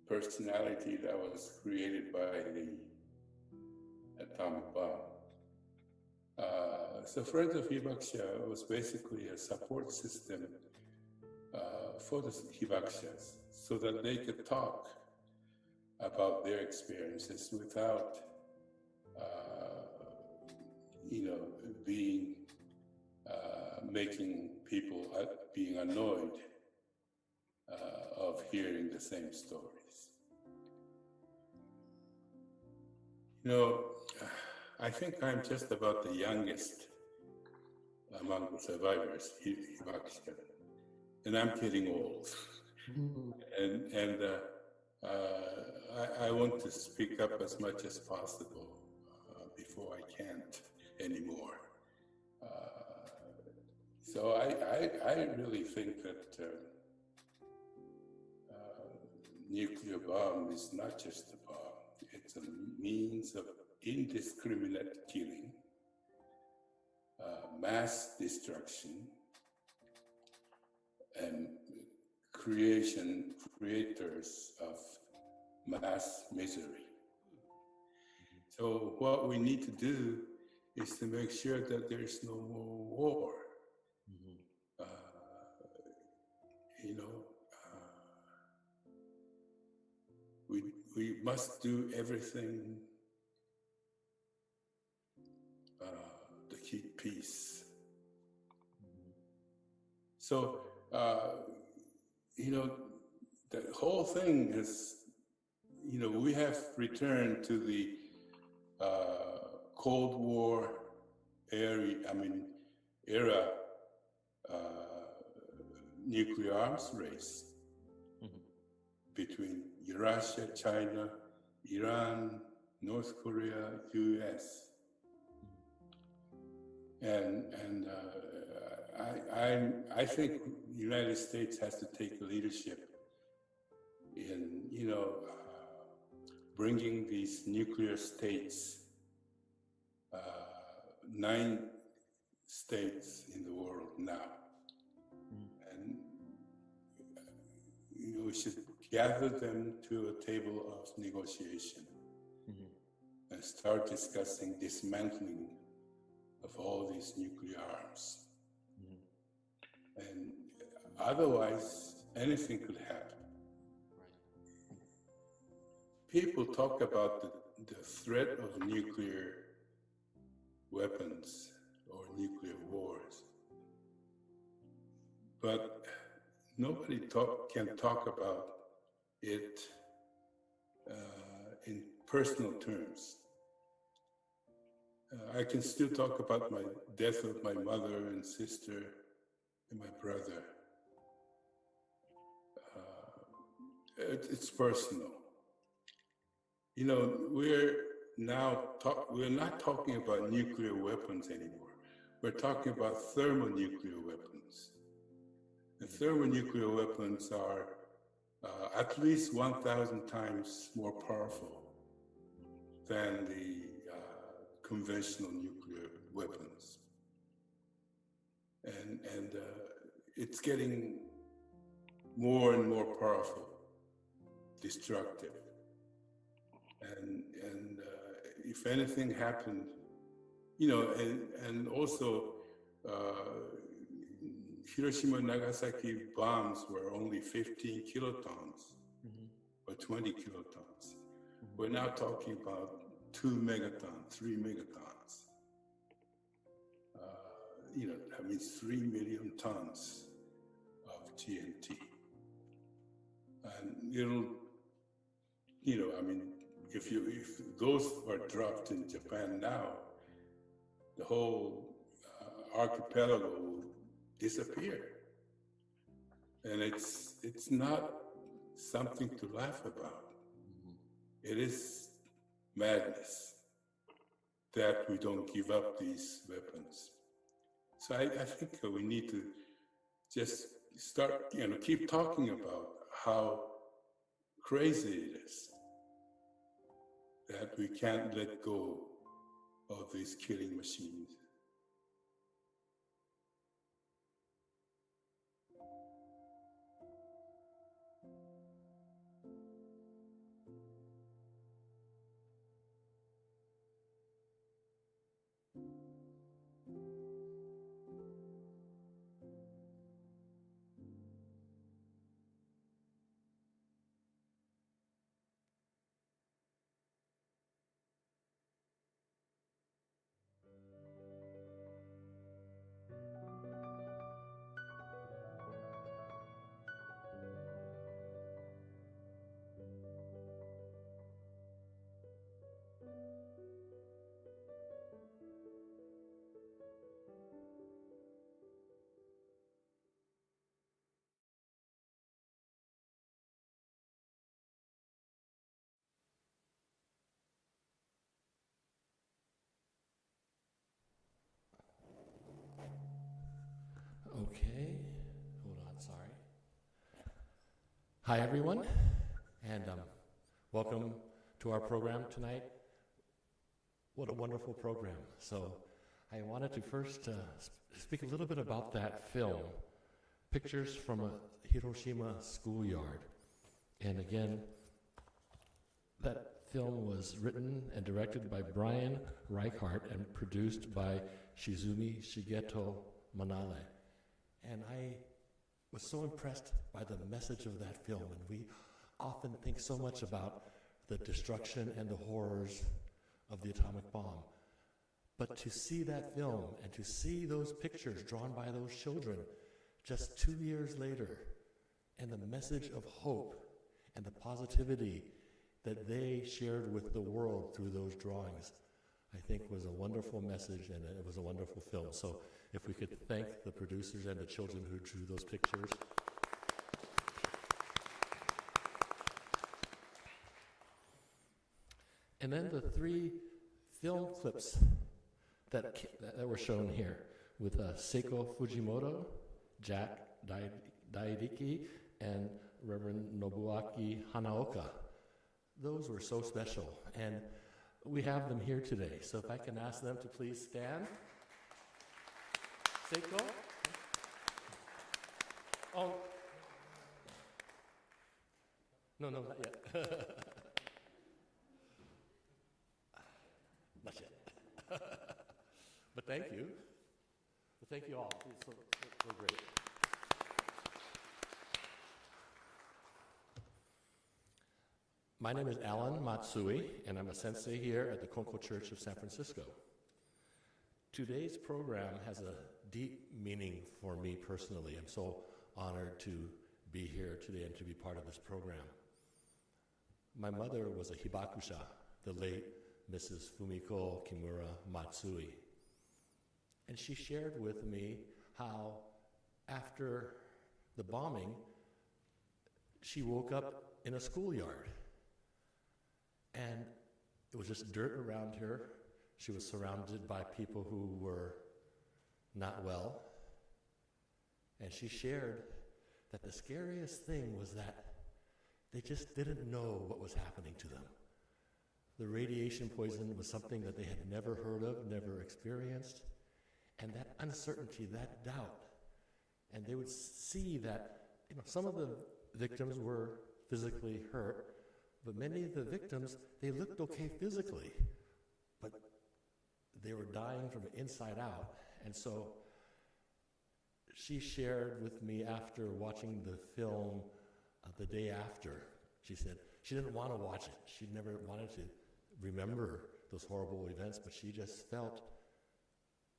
personality that was created by the atomic bomb. So Friends of Hibakusha was basically a support system for the Hibakushas, so that they could talk about their experiences without, you know, making people being annoyed of hearing the same stories. You know, I think I'm just about the youngest among the survivors, Hibakusha, and I'm getting old. and I want to speak up as much as possible before I can't anymore. So I really think that nuclear bomb is not just a bomb. It's a means of indiscriminate killing, mass destruction, and creators of mass misery. So what we need to do is to make sure that there's no more war. You know, we must do everything to keep peace. So, you know, the whole thing is, you know, we have returned to the Cold War era nuclear arms race between Russia, China, Iran, North Korea, U.S. And I think the United States has to take leadership in, bringing these nuclear states, 9 states in the world now. And we should gather them to a table of negotiation and start discussing dismantling of all these nuclear arms. And otherwise, anything could happen. People talk about the threat of nuclear weapons or nuclear wars, but nobody can talk about it in personal terms. I can still talk about my death of my mother and sister and my brother. It's personal. We're not talking about nuclear weapons anymore. We're talking about thermonuclear weapons. The thermonuclear weapons are at least 1,000 times more powerful than the conventional nuclear weapons. And it's getting more and more powerful, destructive. And if anything happened, and also Hiroshima and Nagasaki bombs were only 15 kilotons or 20 kilotons. We're now talking about 2 megatons, 3 megatons. That means 3 million tons of TNT. And if those are dropped in Japan now, the whole archipelago will disappear. And it's not something to laugh about. It is madness that we don't give up these weapons. So I think we need to just start, keep talking about how crazy it is that we can't let go of these killing machines. Okay, hold on, sorry. Hi everyone, and welcome to our program tonight. What a wonderful program. So I wanted to first speak a little bit about that film, Pictures from a Hiroshima Schoolyard. And again, that film was written and directed by Brian Reichardt and produced by Shizumi Shigeto Manale. And I was so impressed by the message of that film. And we often think so much about the destruction and the horrors of the atomic bomb. But to see that film and to see those pictures drawn by those children just 2 years later, and the message of hope and the positivity that they shared with the world through those drawings, I think was a wonderful message, and it was a wonderful film. So if we could thank the producers and the children who drew those pictures. And then the 3 film clips that were shown here with Seiko Fujimoto, Jack Daidiki, and Reverend Nobuaki Hanaoka. Those were so special, and we have them here today. So if I can ask them to please stand. Seiko? Oh. No, not yet. Not yet. But thank you. Well, thank you all. It's so great. My name is Alan Matsui, and I'm a sensei here at the Konko Church of San Francisco. Today's program has a deep meaning for me personally. I'm so honored to be here today and to be part of this program. My mother was a Hibakusha, the late Mrs. Fumiko Kimura Matsui. And she shared with me how after the bombing, she woke up in a schoolyard. And it was just dirt around her. She was surrounded by people who were not well. And she shared that the scariest thing was that they just didn't know what was happening to them. The radiation poison was something that they had never heard of, never experienced. And that uncertainty, that doubt. And they would see that, some of the victims were physically hurt, but many of the victims, they looked okay physically, but they were dying from the inside out. And so she shared with me after watching the film the day after. She said she didn't want to watch it. She never wanted to remember those horrible events, but she just felt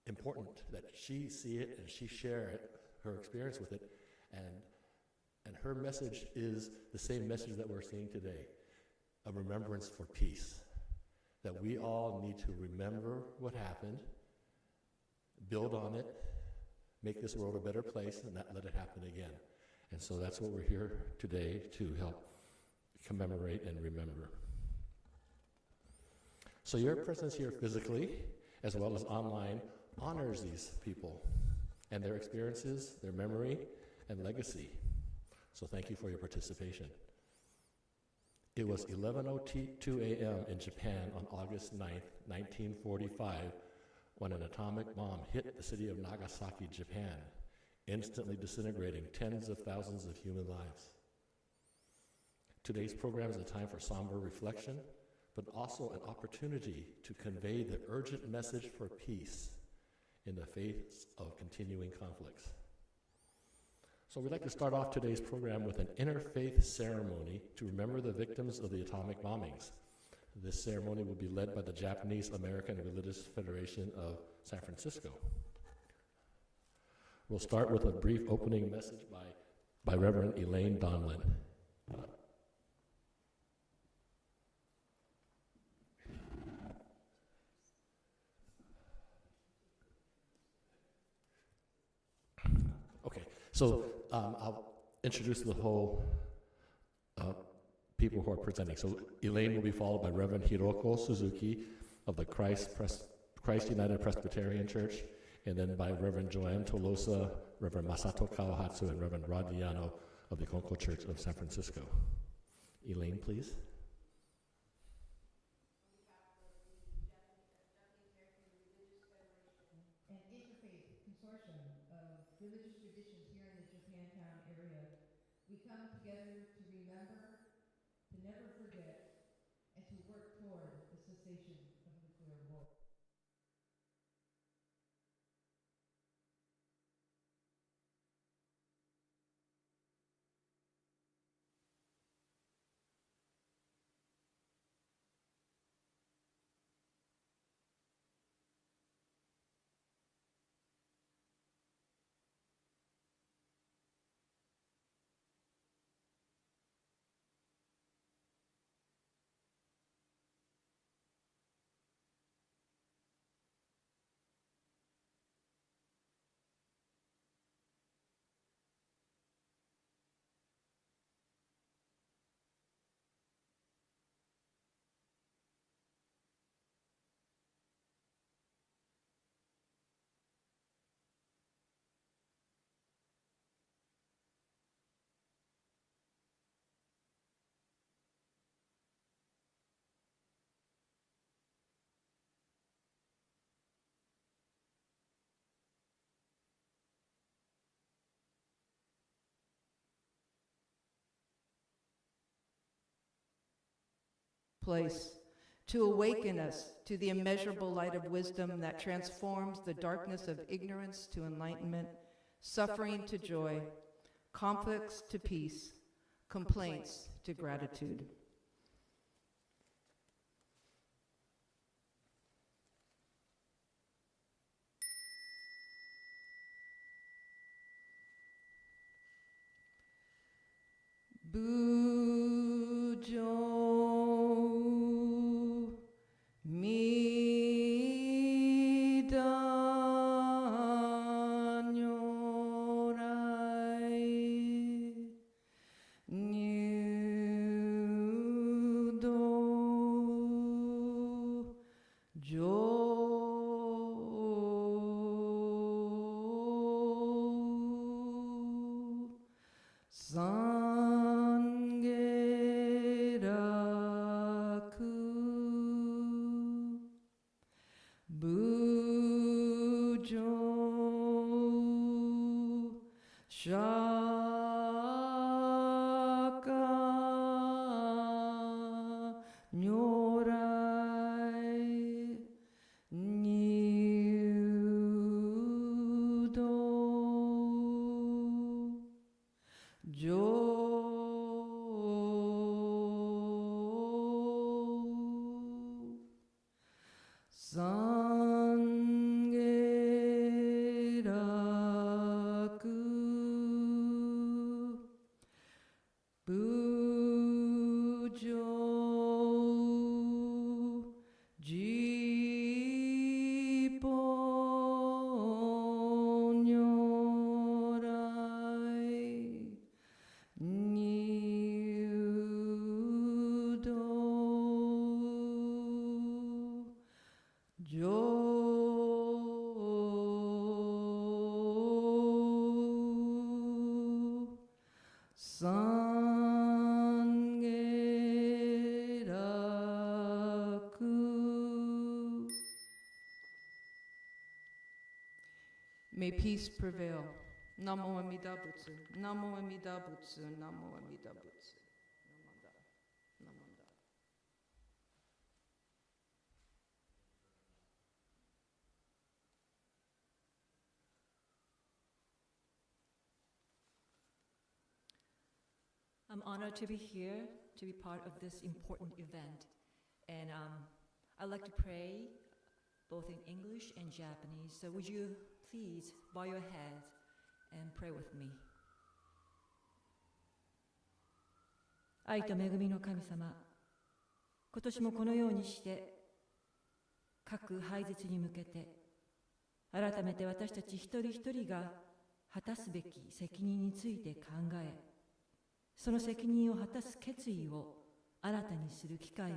important that she see it and she share it, her experience with it. And her message is the same message that we're seeing today. A remembrance for peace, that we all need to remember what happened, build on it, make this world a better place, and not let it happen again. And so that's what we're here today to help commemorate and remember. So your presence here physically, as well as online, honors these people and their experiences, their memory, and legacy. So thank you for your participation. It was 11:02 a.m. in Japan on August 9th, 1945, when an atomic bomb hit the city of Nagasaki, Japan, instantly disintegrating tens of thousands of human lives. Today's program is a time for somber reflection, but also an opportunity to convey the urgent message for peace in the face of continuing conflicts. So we'd like to start off today's program with an interfaith ceremony to remember the victims of the atomic bombings. This ceremony will be led by the Japanese American Religious Federation of San Francisco. We'll start with a brief opening message by Reverend Elaine Donlin. Okay, so I'll introduce the whole people who are presenting. So Elaine will be followed by Reverend Hiroko Suzuki of the Christ United Presbyterian Church, and then by Reverend Joanne Tolosa, Reverend Masato Kawahatsu, and Reverend Rod Diano of the Konko Church of San Francisco. Elaine, please. An interfaith consortium of religious traditions here in the Japantown area, we come together to remember, to never forget, and to work toward the cessation of nuclear war. place to awaken us to the immeasurable light of wisdom that transforms the darkness of ignorance to enlightenment, suffering to joy, conflicts to peace, complaints to gratitude. Bujo midanyorai nyudo jo May peace prevail. Namo Amida Butsu. Namo Amida Butsu. Namo Amida Butsu. Namanda. Namanda. I'm honored to be here, to be part of this important event. And I'd like to pray both in English and Japanese. So would you please bow your heads and pray with me. 愛と恵みの神様、今年もこのようにして各廃絶に向けて改めて私たち一人一人が果たすべき責任について考え、その責任を果たす決意を新たにする機会を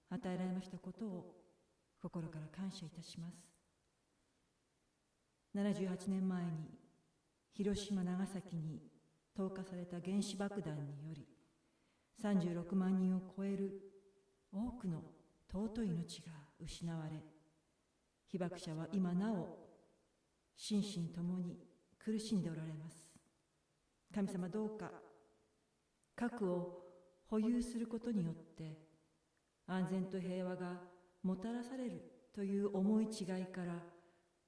与えられましたことを心から感謝いたします。78年前に広島・長崎に投下された原子爆弾により36万人を超える多くの尊い命が失われ、被爆者は今なお心身ともに苦しんでおられます。神様、どうか核を保有することによって安全と平和がもたらされるという思い違いから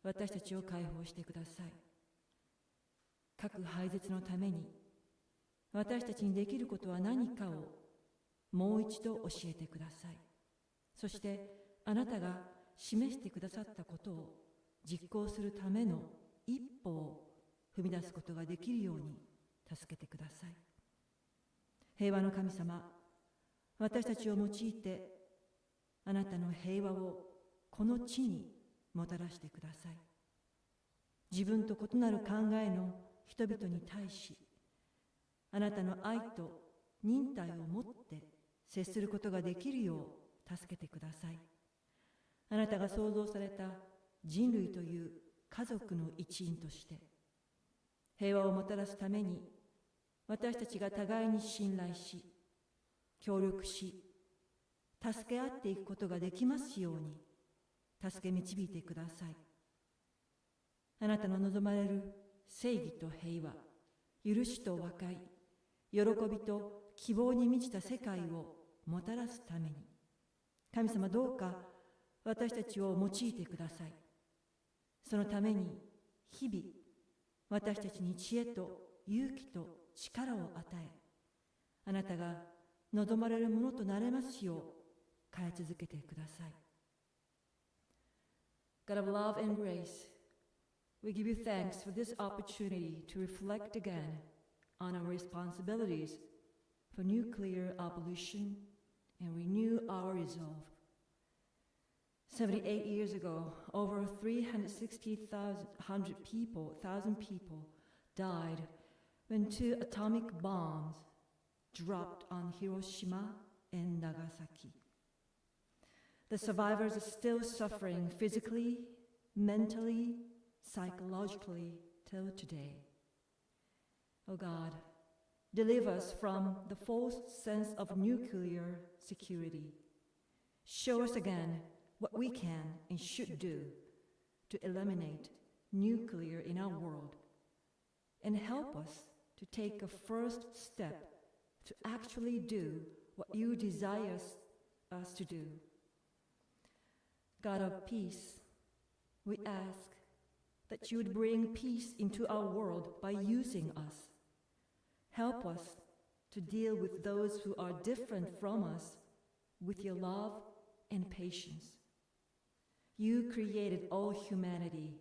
私たちを解放してください。核廃絶のために私たちにできることは何かをもう一度教えてください。そしてあなたが示してくださったことを実行するための一歩を踏み出すことができるように助けてください。平和の神様、私たちを用いてあなたの平和をこの地にもたらしてください。自分と異なる考えの人々に対し、あなたの愛と忍耐を持って接することができるよう助けてください。あなたが創造された人類という家族の一員として、平和をもたらすために私たちが互いに信頼し、協力し、助け合っていくことができますように助け導いてください。あなたの望まれる正義と平和、許しと和解、喜びと希望に満ちた世界をもたらすために、神様どうか私たちを用いてください。そのために日々私たちに知恵と勇気と力を与え、あなたが望まれるものとなれますよう変え続けてください。God of love and grace, we give you thanks for this opportunity to reflect again on our responsibilities for nuclear abolition and renew our resolve. 78 years ago, over 360,000 people died when 2 atomic bombs dropped on Hiroshima and Nagasaki. The survivors are still suffering physically, mentally, psychologically till today. Oh God, deliver us from the false sense of nuclear security. Show us again what we can and should do to eliminate nuclear in our world, and help us to take a first step to actually do what you desire us to do. God of peace, we ask that you would bring peace into our world by using us. Help us to deal with those who are different from us with your love and patience. You created all humanity.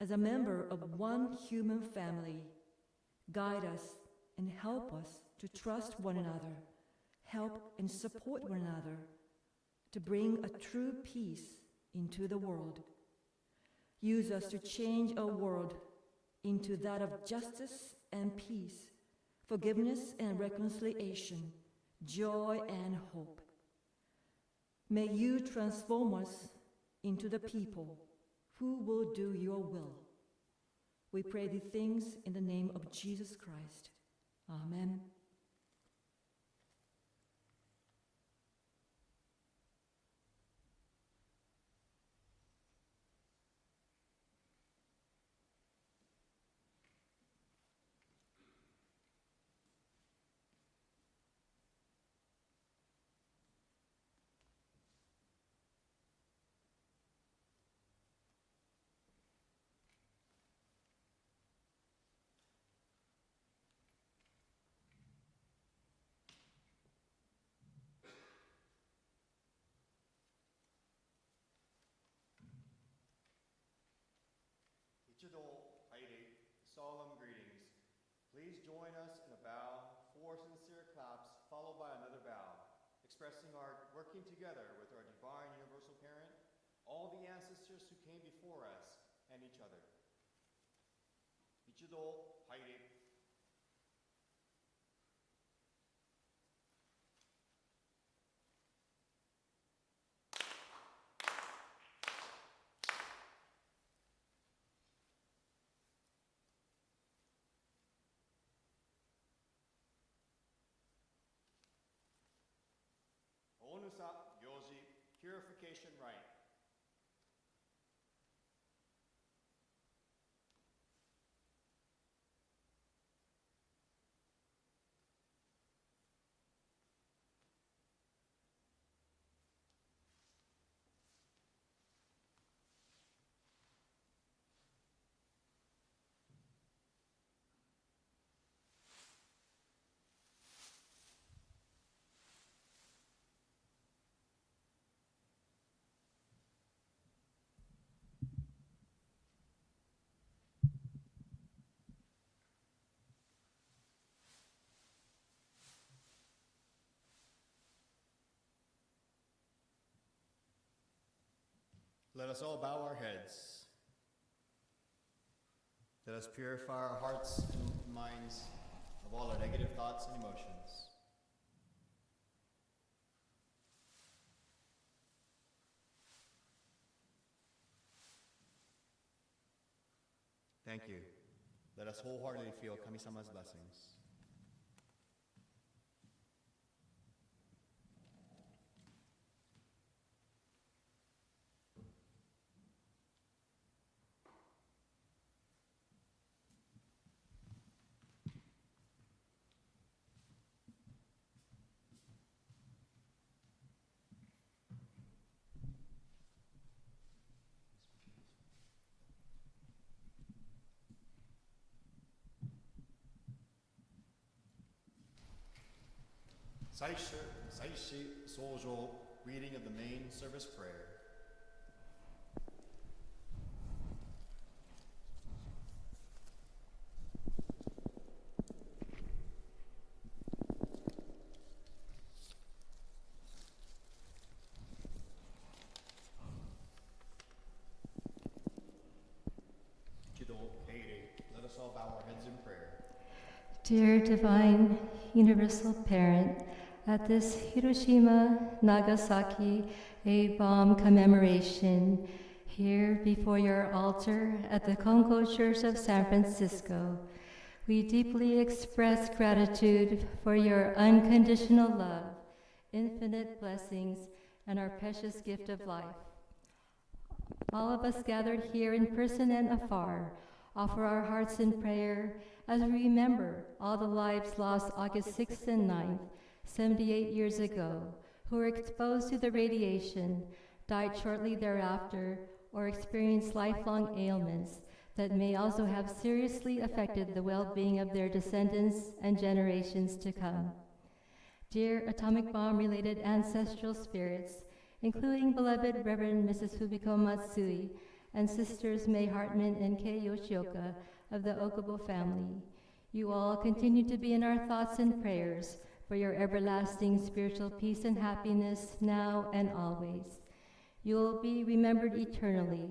As a member of one human family, guide us and help us to trust one another, help and support one another, to bring a true peace into the world. Use us to change our world into that of justice and peace, forgiveness and reconciliation, joy and hope. May you transform us into the people who will do your will. We pray these things in the name of Jesus Christ. Amen. Solemn greetings. Please join us in a bow, 4 sincere claps, followed by another bow, expressing our working together with our divine universal parent, all the ancestors who came before us, and each other. Ichido Haire. Onusa Gyoji, purification rite. Let us all bow our heads. Let us purify our hearts and minds of all our negative thoughts and emotions. Thank you. Let us wholeheartedly feel Kami-sama's blessings. Saishi Sojo, reading of the main service prayer. Let us all bow our heads in prayer. Dear Divine Universal Parent, at this Hiroshima, Nagasaki, a bomb commemoration, here before your altar at the Konko Church of San Francisco, we deeply express gratitude for your unconditional love, infinite blessings, and our precious gift of life. All of us gathered here in person and afar offer our hearts in prayer as we remember all the lives lost August 6th and 9th, 78 years ago, who were exposed to the radiation, died shortly thereafter, or experienced lifelong ailments that may also have seriously affected the well-being of their descendants and generations to come. Dear atomic bomb-related ancestral spirits, including beloved Reverend Mrs. Fumiko Matsui and Sisters May Hartman and Kei Yoshioka of the Okubo family, you all continue to be in our thoughts and prayers for your everlasting spiritual peace and happiness now and always. You will be remembered eternally.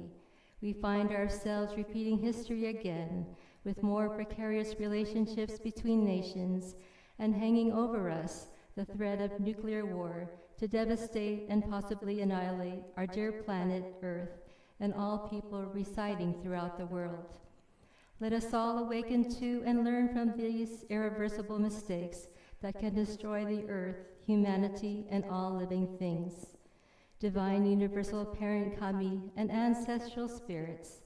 We find ourselves repeating history again with more precarious relationships between nations and hanging over us the threat of nuclear war to devastate and possibly annihilate our dear planet Earth and all people residing throughout the world. Let us all awaken to and learn from these irreversible mistakes that can destroy the earth, humanity, and all living things. Divine Universal Parent Kami and ancestral spirits,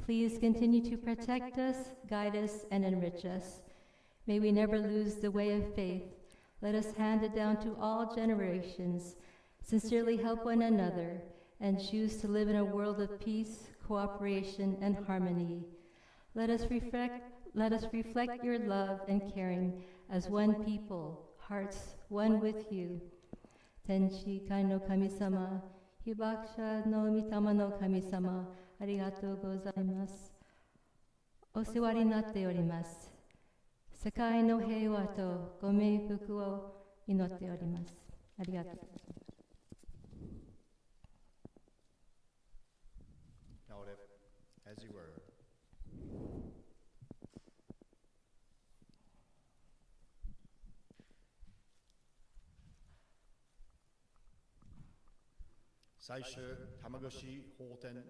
please continue to protect us, guide us, and enrich us. May we never lose the way of faith. Let us hand it down to all generations, sincerely help one another, and choose to live in a world of peace, cooperation, and harmony. Let us reflect your love and caring as one people, hearts one with you. Tenchi kai no kami-sama, Hibakusha no mitama no kami-sama, arigatou gozaimasu. Osewari natte orimasu. Sekai no heiwa to gomeifuku o inotte orimasu. Arigatou. Now, as you were. Saishu Tamagoshi Holten,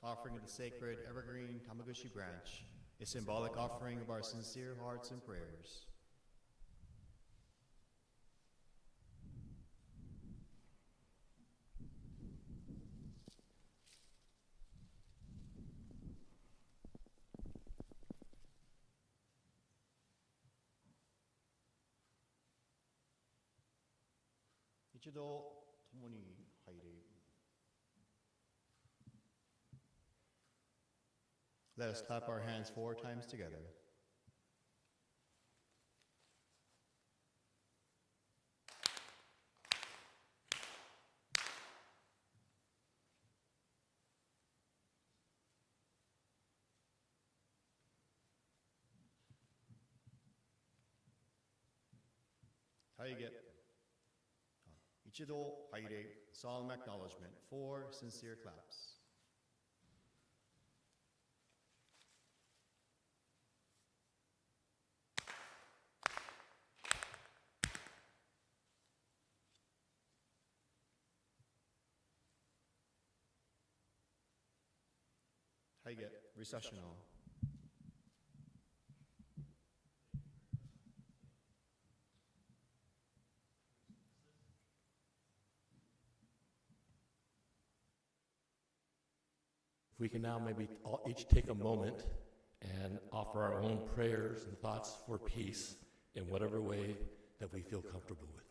offering of the sacred evergreen Tamagoshi branch, a symbolic offering of our sincere hearts and prayers. Ichido tomoni haire. Let us clap our hands 4 times together. Taige. Ichido haire, solemn acknowledgement, 4 sincere claps. Taige, recessional. If we can now maybe each take a moment and offer our own prayers and thoughts for peace in whatever way that we feel comfortable with.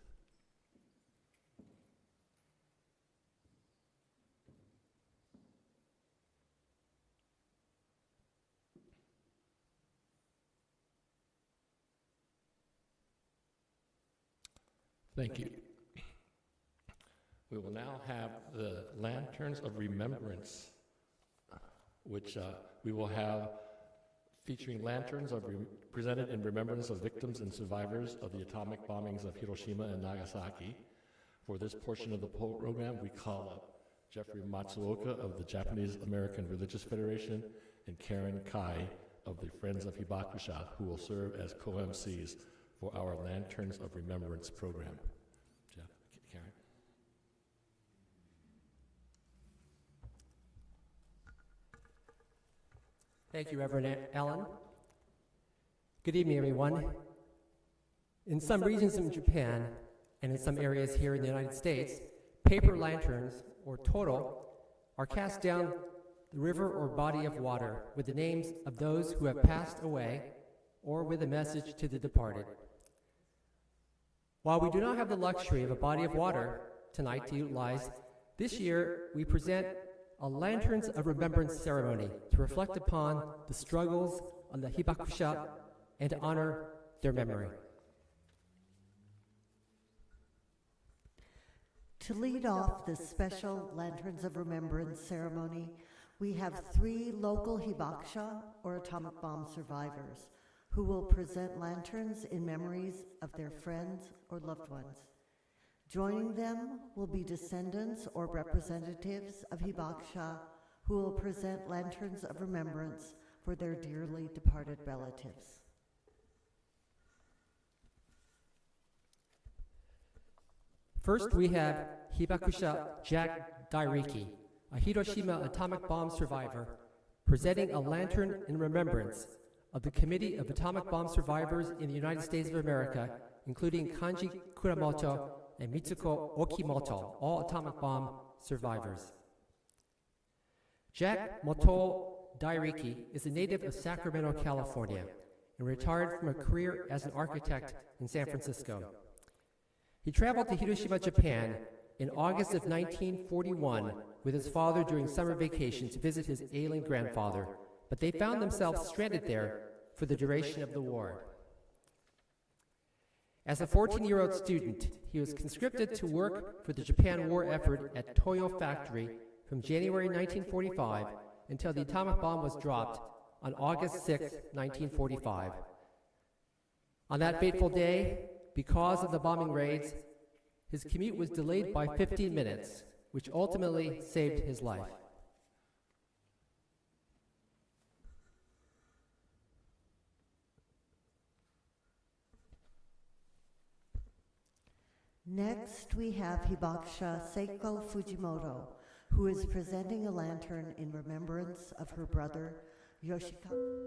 Thank you. We will now have the Lanterns of Remembrance, which we will have featuring lanterns presented in remembrance of victims and survivors of the atomic bombings of Hiroshima and Nagasaki. For this portion of the program, we call up Jeffrey Matsuoka of the Japanese American Religious Federation and Karen Kai of the Friends of Hibakusha, who will serve as co-MCs for our Lanterns of Remembrance program. Jeff, Karen. Thank you, Reverend Allen. Good evening, everyone. In some regions in Japan, and in some areas here in the United States, paper lanterns, or toto, are cast down the river or body of water with the names of those who have passed away or with a message to the departed. While we do not have the luxury of a body of water tonight to utilize, this year we present a Lanterns of Remembrance ceremony to reflect upon the struggles on the Hibakusha and to honor their memory. To lead off this special Lanterns of Remembrance ceremony, we have 3 local Hibakusha, or atomic bomb survivors, who will present lanterns in memories of their friends or loved ones. Joining them will be descendants or representatives of Hibakusha who will present lanterns of remembrance for their dearly departed relatives. First, we have Hibakusha Jack Dairiki, a Hiroshima atomic bomb survivor, presenting a lantern in remembrance of the Committee of Atomic Bomb Survivors in the United States of America, including Kanji Kuramoto and Mitsuko Okimoto, all atomic bomb survivors. Jack Moto Dairiki is a native of Sacramento, California, and retired from a career as an architect in San Francisco. He traveled to Hiroshima, Japan in August of 1941 with his father during summer vacation to visit his ailing grandfather, but they found themselves stranded there for the duration of the war. As a 14-year-old student, he was conscripted to work for the Japan war effort at Toyo Factory from January 1945 until the atomic bomb was dropped on August 6, 1945. On that fateful day, because of the bombing raids, his commute was delayed by 15 minutes, which ultimately saved his life. Next, we have Hibakusha Seiko Fujimoto, who is presenting a lantern in remembrance of her brother, Yoshikawa.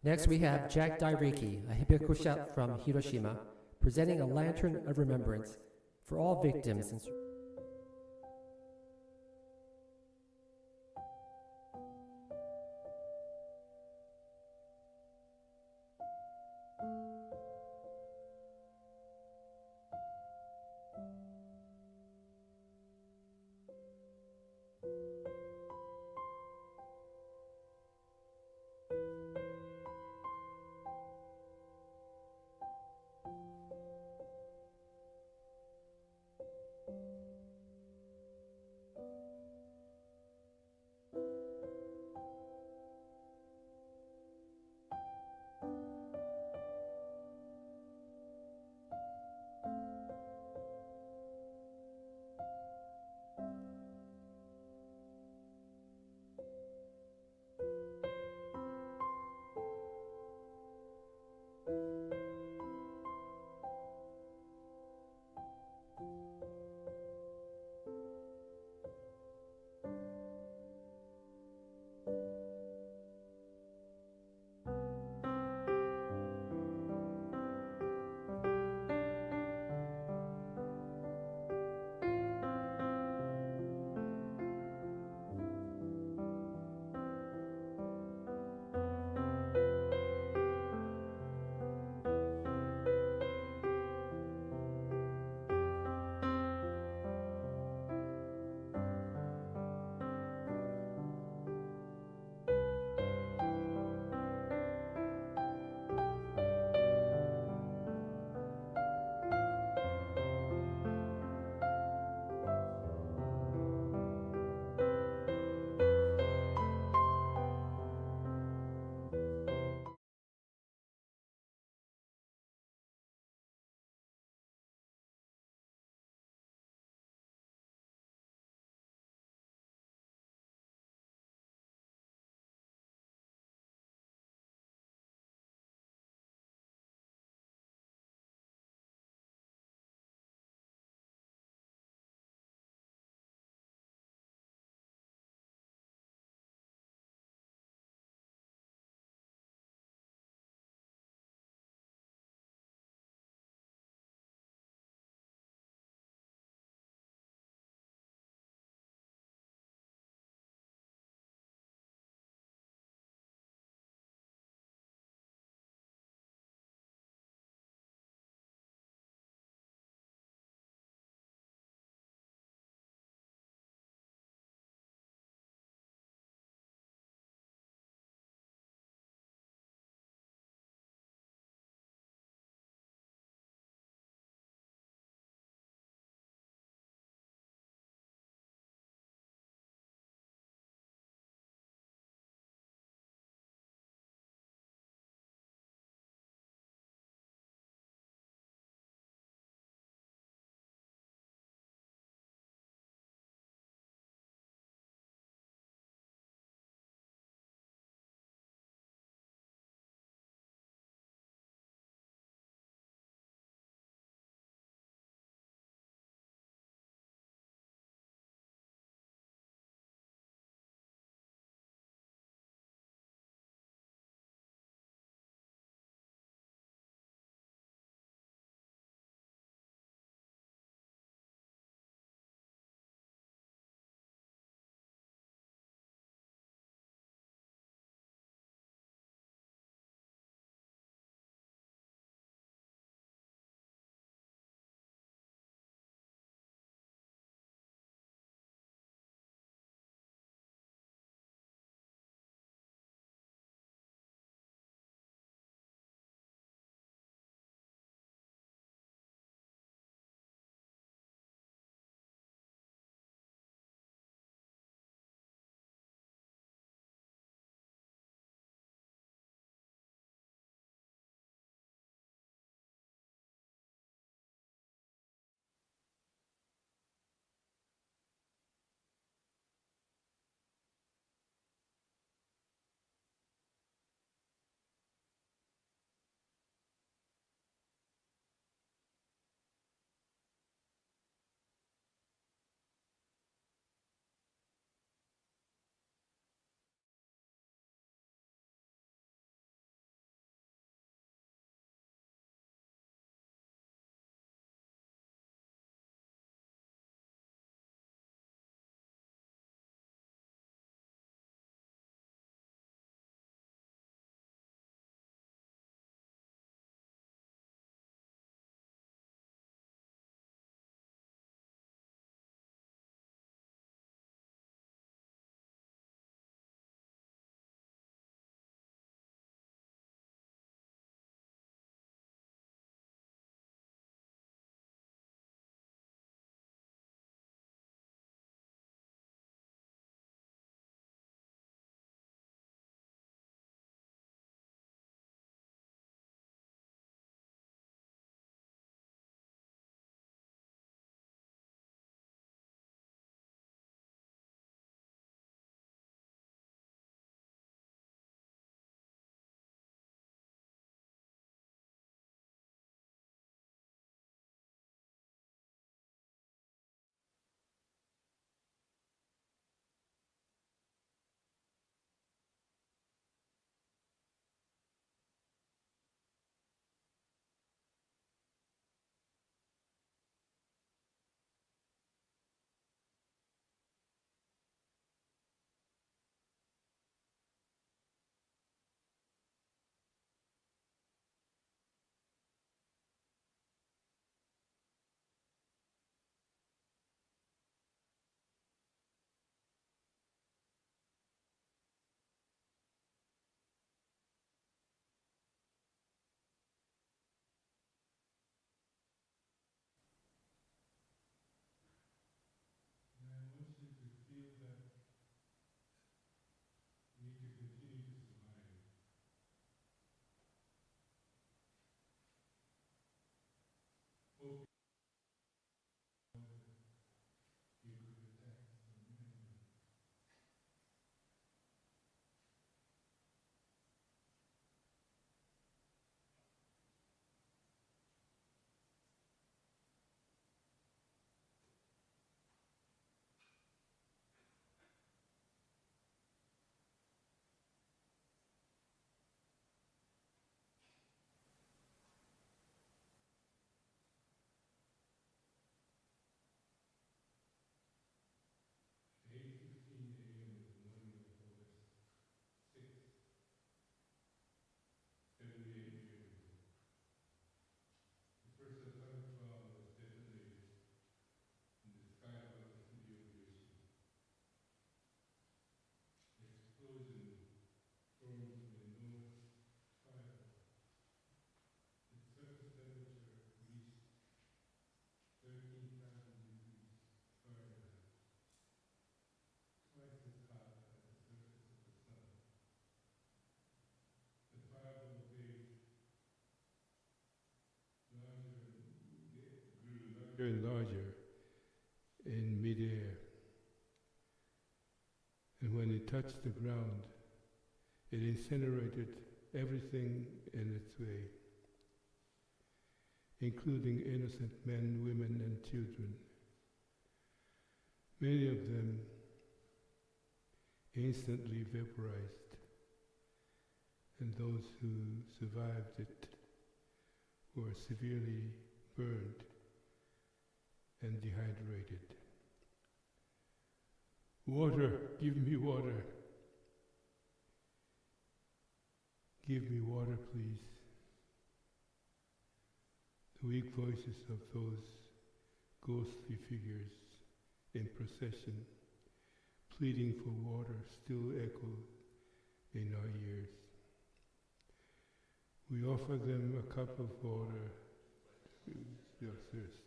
Next, we have Jack Dairiki, a Hibakusha from Hiroshima, presenting a lantern of remembrance for all victims and and larger in midair. And when it touched the ground, it incinerated everything in its way, including innocent men, women, and children. Many of them instantly vaporized, and those who survived it were severely burned and dehydrated. Water, give me water. Give me water, please. The weak voices of those ghostly figures in procession, pleading for water, still echo in our ears. We offer them a cup of water to their thirst.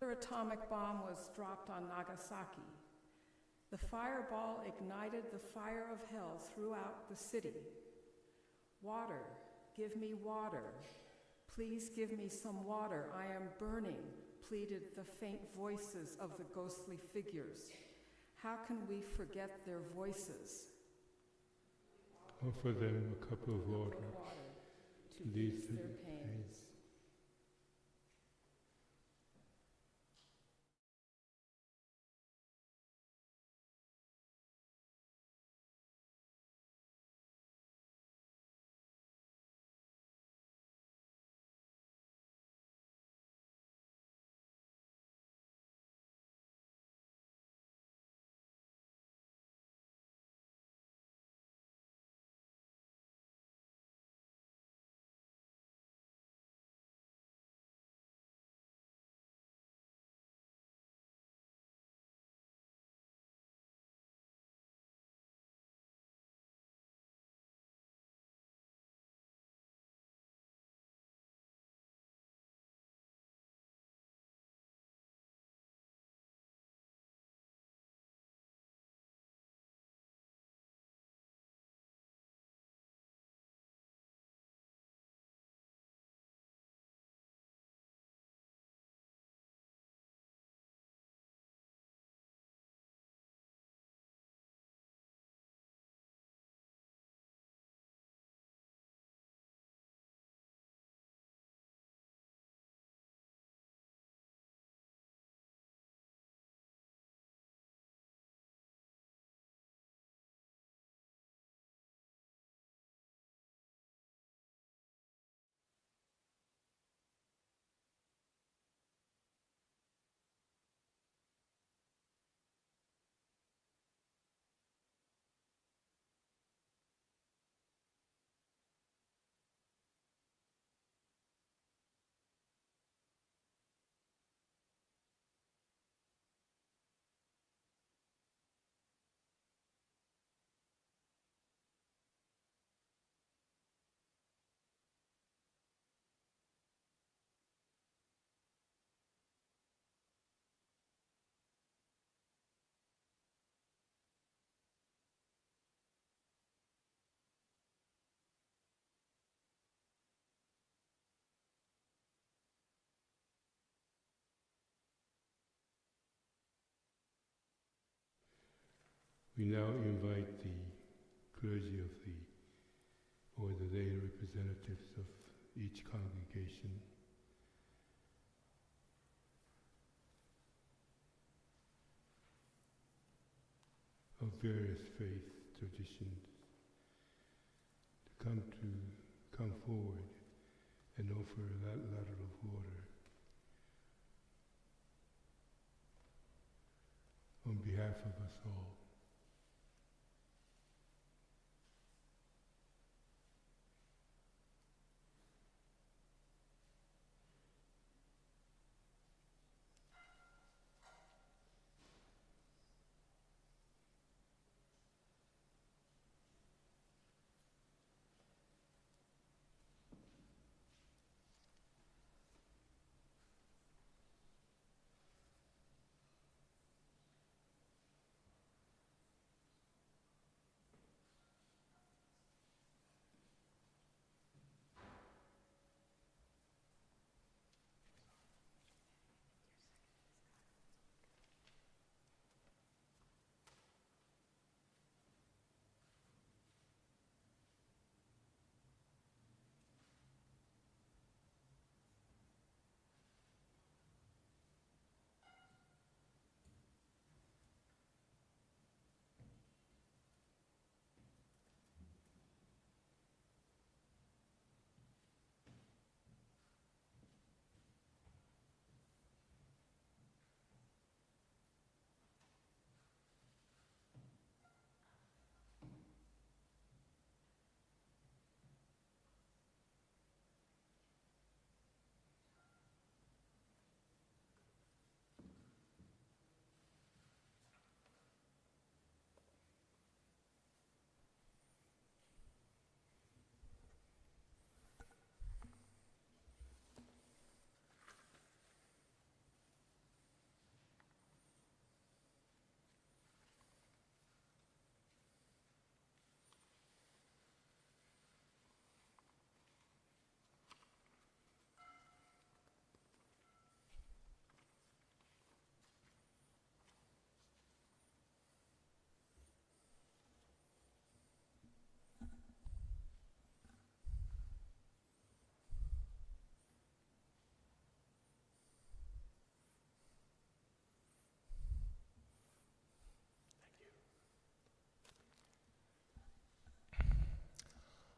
Another atomic bomb was dropped on Nagasaki. The fireball ignited the fire of hell throughout the city. Water, give me water. Please give me some water. I am burning, pleaded the faint voices of the ghostly figures. How can we forget their voices? Offer them a cup of water to ease their pains. We now invite the clergy of or the lay representatives of each congregation of various faith traditions to come forward and offer that ladder of water on behalf of us all.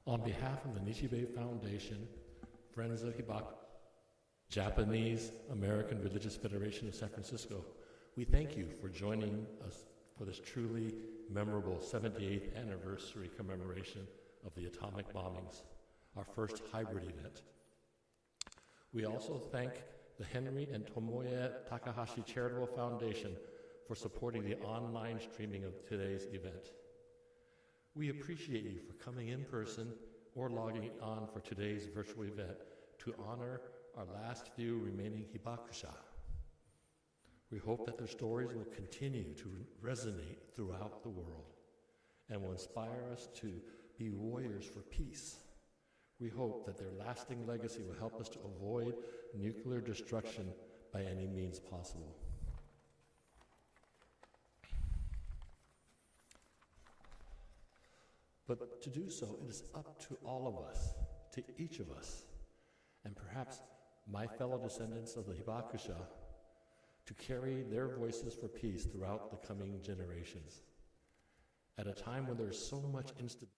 On behalf of the Nichi Foundation, Friends of Hibakusha, Japanese American Religious Federation of San Francisco, we thank you for joining us for this truly memorable 78th anniversary commemoration of the atomic bombings, our first hybrid event. We also thank the Henry and Tomoya Takahashi Charitable Foundation for supporting the online streaming of today's event. We appreciate you for coming in person or logging on for today's virtual event to honor our last few remaining Hibakusha. We hope that their stories will continue to resonate throughout the world and will inspire us to be warriors for peace. We hope that their lasting legacy will help us to avoid nuclear destruction by any means possible. But to do so, it is up to all of us, to each of us, and perhaps my fellow descendants of the Hibakusha, to carry their voices for peace throughout the coming generations. At a time when there's so much instability,